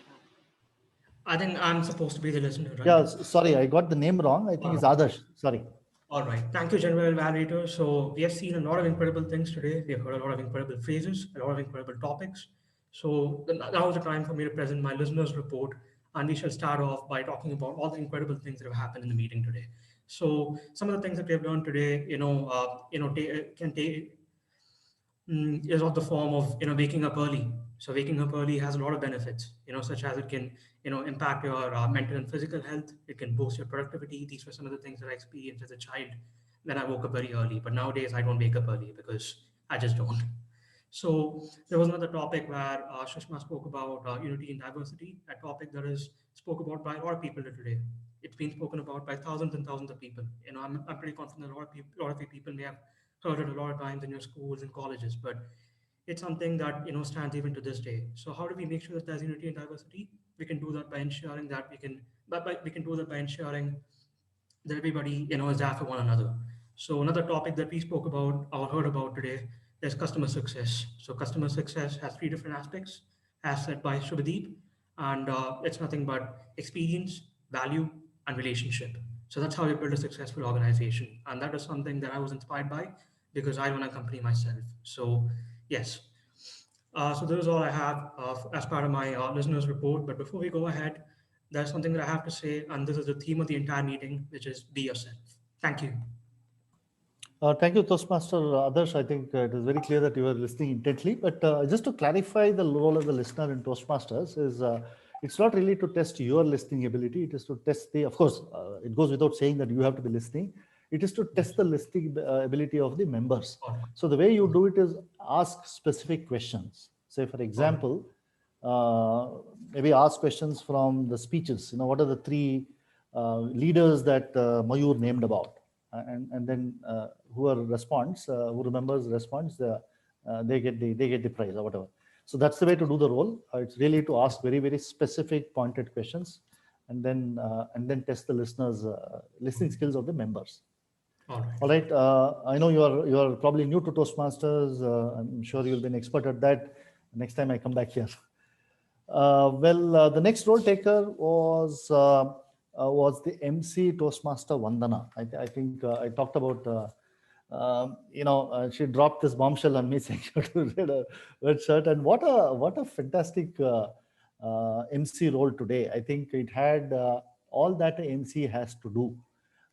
I think I'm supposed to be the listener, right? Yeah, sorry, I got the name wrong. I think it's Adarsh. Sorry. All right. Thank you, General Evaluator. So we have seen a lot of incredible things today. We have heard a lot of incredible phrases, a lot of incredible topics. So now is the time for me to present my listeners' report. And we shall start off by talking about all the incredible things that have happened in the meeting today. So some of the things that we have learned today, is of the form of waking up early. So waking up early has a lot of benefits, such as it can impact your mental and physical health. It can boost your productivity. These were some of the things that I experienced as a child when I woke up very early. But nowadays I don't wake up early because I just don't. So there was another topic where Susma spoke about unity and diversity, a topic that is spoke about by a lot of people today. It's been spoken about by thousands and thousands of people. I'm pretty confident a lot of you people may have heard it a lot of times in your schools and colleges, but it's something that stands even to this day. So how do we make sure that there's unity and diversity? We can do that by ensuring that we can do that by ensuring that everybody is there for one another. So another topic that we spoke about or heard about today is customer success. So customer success has 3 different aspects, as said by Subhadeep, and it's nothing but experience, value, and relationship. So that's how you build a successful organization, and that is something that I was inspired by because I run a company myself. So yes, so this is all I have as part of my listeners report. But before we go ahead, there's something that I have to say, and this is the theme of the entire meeting, which is be yourself. Thank you. Thank you, Toastmaster Adarsh. I think it is very clear that you were listening intently. But just to clarify the role of the listener in Toastmasters is it's not really to test your listening ability. It is to test of course, it goes without saying that you have to be listening. It is to test the listening ability of the members. So the way you do it is ask specific questions. Say, for example, maybe ask questions from the speeches. What are the 3 leaders that Mayur named about? And then whoever responds, who remembers responds, they get the prize or whatever. So that's the way to do the role. It's really to ask very, very specific, pointed questions, and then test the listeners' listening skills of the members. All right. I know you are probably new to Toastmasters. I'm sure you'll be an expert at that next time I come back here. The next role taker was the MC Toastmaster Vandana. I think I talked about, she dropped this bombshell on me saying to read a red shirt, and what a fantastic MC role today. I think it had all that an MC has to do.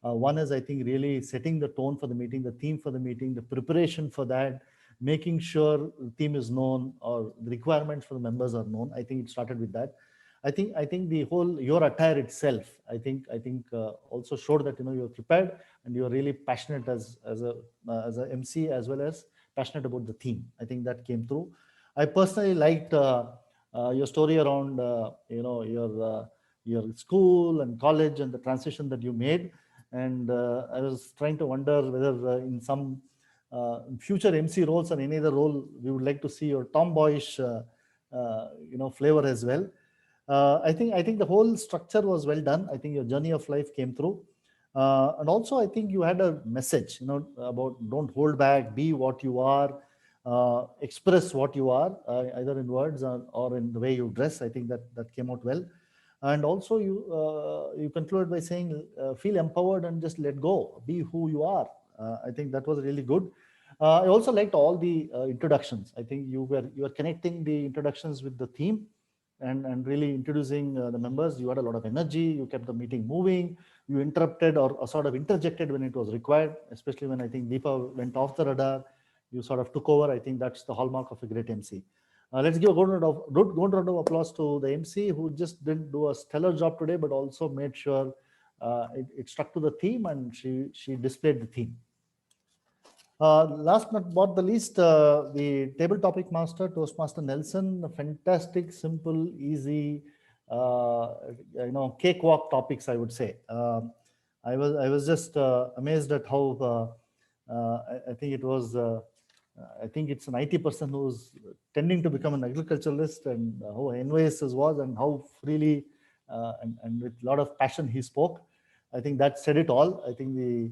One is, I think, really setting the tone for the meeting, the theme for the meeting, the preparation for that, making sure the theme is known or the requirements for the members are known. I think it started with that. I think the whole your attire itself, I think also showed that you're prepared and you're really passionate as a MC, as well as passionate about the theme. I think that came through. I personally liked your story around your school and college and the transition that you made. And I was trying to wonder whether in some future MC roles or any other role, we would like to see your tomboyish flavor as well. I think the whole structure was well done. I think your journey of life came through. And also, I think you had a message, about don't hold back, be what you are, express what you are, either in words or in the way you dress. I think that came out well. And also, you concluded by saying, feel empowered and just let go, be who you are. I think that was really good. I also liked all the introductions. I think you were connecting the introductions with the theme. And really introducing the members. You had a lot of energy, you kept the meeting moving, you interrupted or sort of interjected when it was required, especially when I think Deepa went off the radar, you sort of took over. I think that's the hallmark of a great MC. Let's give a good round of applause to the MC, who just didn't do a stellar job today, but also made sure it stuck to the theme and she displayed the theme. Last but not the least, the table topic master, Toastmaster Nelson, fantastic, simple, easy, cakewalk topics, I would say. I was just amazed at how I think it was. I think it's an IT person who's tending to become an agriculturalist, and how envious was, and how freely and with a lot of passion he spoke. I think that said it all. I think the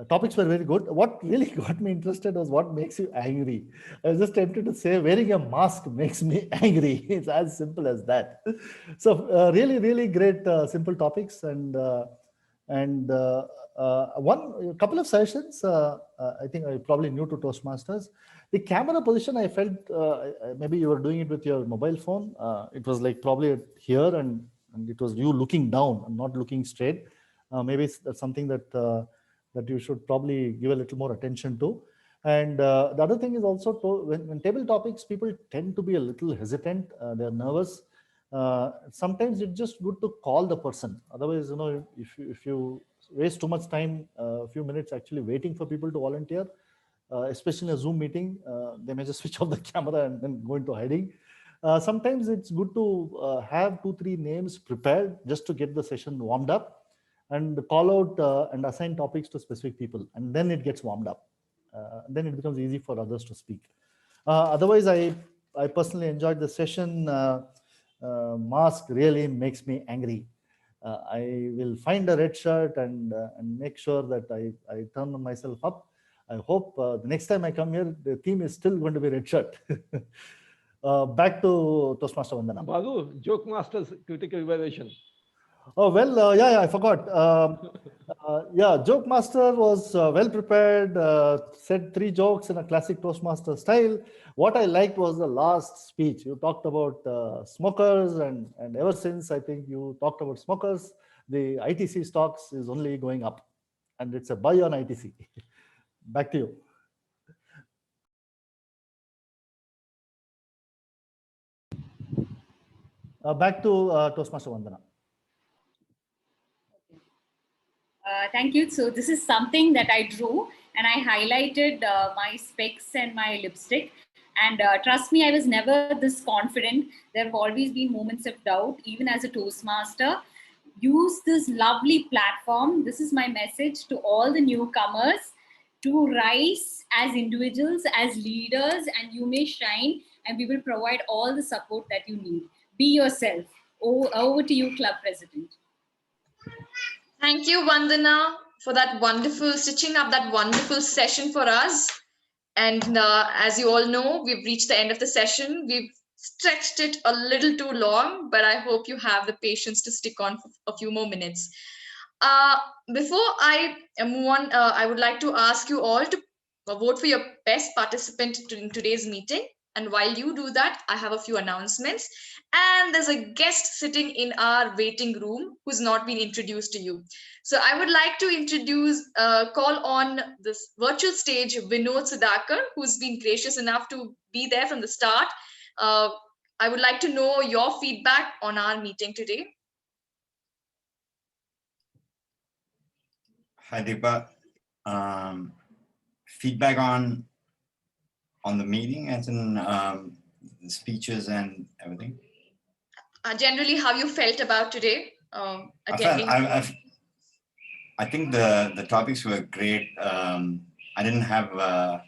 topics were very good. What really got me interested was what makes you angry. I was just tempted to say wearing a mask makes me angry. It's as simple as that. So really, really great simple topics, and a couple of sessions. I think I probably new to Toastmasters. The camera position, I felt maybe you were doing it with your mobile phone. It was like probably here, and it was you looking down and not looking straight. Maybe that's something that you should probably give a little more attention to. And the other thing is also when table topics, people tend to be a little hesitant. They're nervous. Sometimes it's just good to call the person. Otherwise, if you waste too much time, a few minutes actually waiting for people to volunteer, especially in a Zoom meeting, they may just switch off the camera and then go into hiding. Sometimes it's good to have 2-3 names prepared just to get the session warmed up, and call out and assign topics to specific people, and then it gets warmed up. Then it becomes easy for others to speak. Otherwise, I personally enjoyed the session. Mask really makes me angry. I will find a red shirt and make sure that I turn myself up. I hope the next time I come here, the theme is still going to be red shirt. Back to Toastmaster Vandana. Balu, Jokemaster's critical evaluation. Oh, well, yeah, I forgot. Jokemaster was well prepared, said 3 jokes in a classic Toastmaster style. What I liked was the last speech. You talked about smokers, and ever since I think you talked about smokers, the ITC stocks is only going up, and it's a buy on ITC. Back to you. Back to Toastmaster Vandana. Thank you. So this is something that I drew, and I highlighted my specs and my lipstick. And trust me, I was never this confident. There have always been moments of doubt, even as a Toastmaster. Use this lovely platform. This is my message to all the newcomers, to rise as individuals, as leaders, and you may shine, and we will provide all the support that you need. Be yourself. Over to you, Club President. Thank you, Vandana, for that wonderful stitching up that wonderful session for us. And as you all know, we've reached the end of the session. We've stretched it a little too long, but I hope you have the patience to stick on for a few more minutes. Before I move on, I would like to ask you all to vote for your best participant in today's meeting. And while you do that, I have a few announcements. And there's a guest sitting in our waiting room who's not been introduced to you. So I would like to call on this virtual stage, Vinod Sudhakar, who's been gracious enough to be there from the start. I would like to know your feedback on our meeting today. Hi, Deepa. Feedback on the meeting, as in the speeches and everything. Generally, how you felt about today attending? I think the topics were great. I didn't have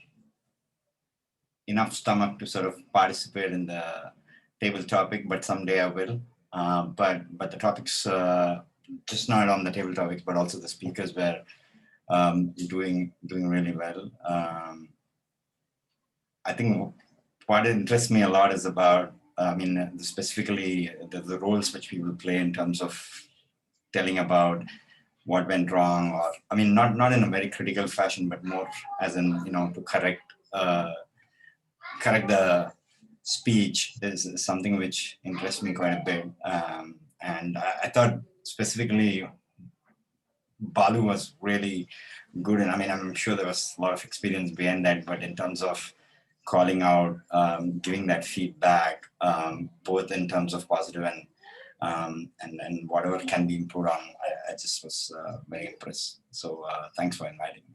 enough stomach to sort of participate in the table topic, but someday I will. But the topics, just not on the table topics, but also the speakers were doing really well. I think what interests me a lot is about, specifically the roles which people play in terms of telling about what went wrong, or not in a very critical fashion, but more as in, to correct the speech is something which interests me quite a bit. And I thought specifically Balu was really good. And I'm sure there was a lot of experience behind that, but in terms of calling out, giving that feedback, both in terms of positive and whatever can be improved on, I just was very impressed. So thanks for inviting me.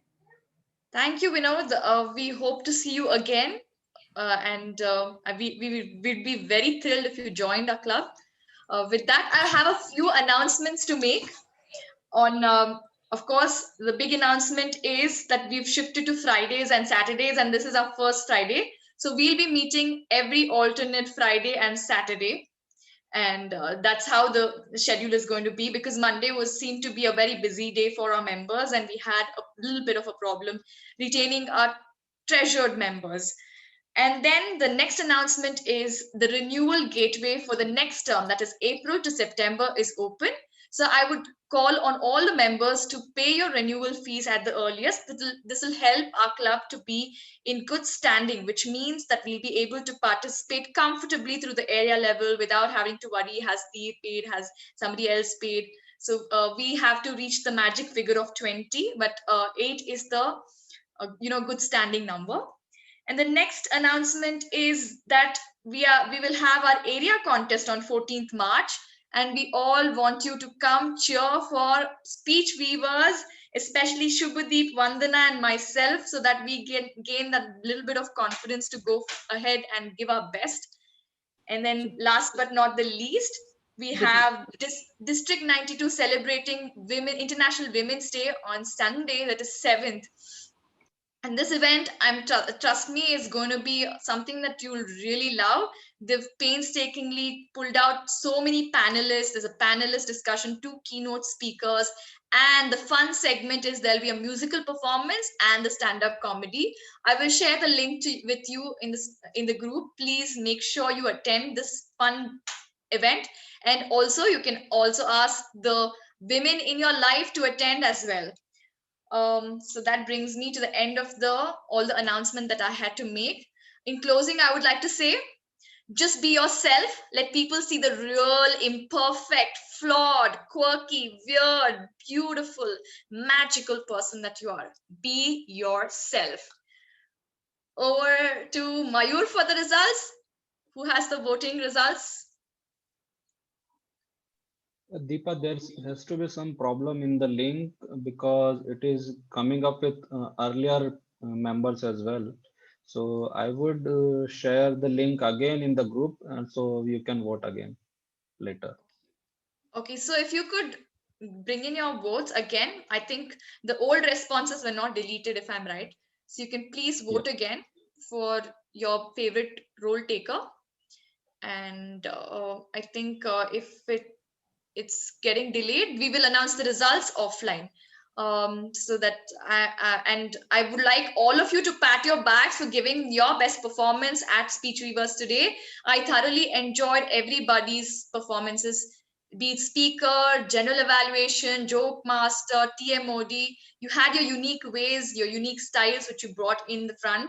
Thank you, Vinod. We hope to see you again. And we'd be very thrilled if you joined our club. With that, I have a few announcements to make. Of course, the big announcement is that we've shifted to Fridays and Saturdays, and this is our first Friday. So we'll be meeting every alternate Friday and Saturday. And that's how the schedule is going to be, because Monday seemed to be a very busy day for our members, and we had a little bit of a problem retaining our treasured members. And then the next announcement is the renewal gateway for the next term, that is April to September, is open. So I would call on all the members to pay your renewal fees at the earliest. This will help our club to be in good standing, which means that we'll be able to participate comfortably through the area level without having to worry, has Steve paid, has somebody else paid. So we have to reach the magic figure of 20, but 8 is the good standing number. And the next announcement is that we will have our area contest on 14th March. And we all want you to come cheer for speech weavers, especially Subhadeep, Vandana, and myself, so that we gain that little bit of confidence to go ahead and give our best. And then last but not the least, we have District 92 celebrating International Women's Day on Sunday, that is 7th. And this event, trust me, is going to be something that you'll really love. They've painstakingly pulled out so many panelists. There's a panelist discussion, 2 keynote speakers, and the fun segment is there'll be a musical performance and the stand-up comedy. I will share the link with you in the group. Please make sure you attend this fun event, and also you can also ask the women in your life to attend as well. So that brings me to the end of all the announcement that I had to make. In closing, I would like to say, just be yourself. Let people see the real, imperfect, flawed, quirky, weird, beautiful, magical person that you are. Be yourself. Over to Mayur for the results. Who has the voting results? Deepa, there has to be some problem in the link because it is coming up with earlier members as well. So I would share the link again in the group, and so you can vote again later. Okay, so if you could bring in your votes again. I think the old responses were not deleted, if I'm right. So you can please vote again for your favorite role taker. And I think if it's getting delayed, we will announce the results offline. So that I would like all of you to pat your backs for giving your best performance at Speech Weavers today. I thoroughly enjoyed everybody's performances, be it speaker, general evaluation, Jokemaster, TMOD. You had your unique ways, your unique styles, which you brought in the front.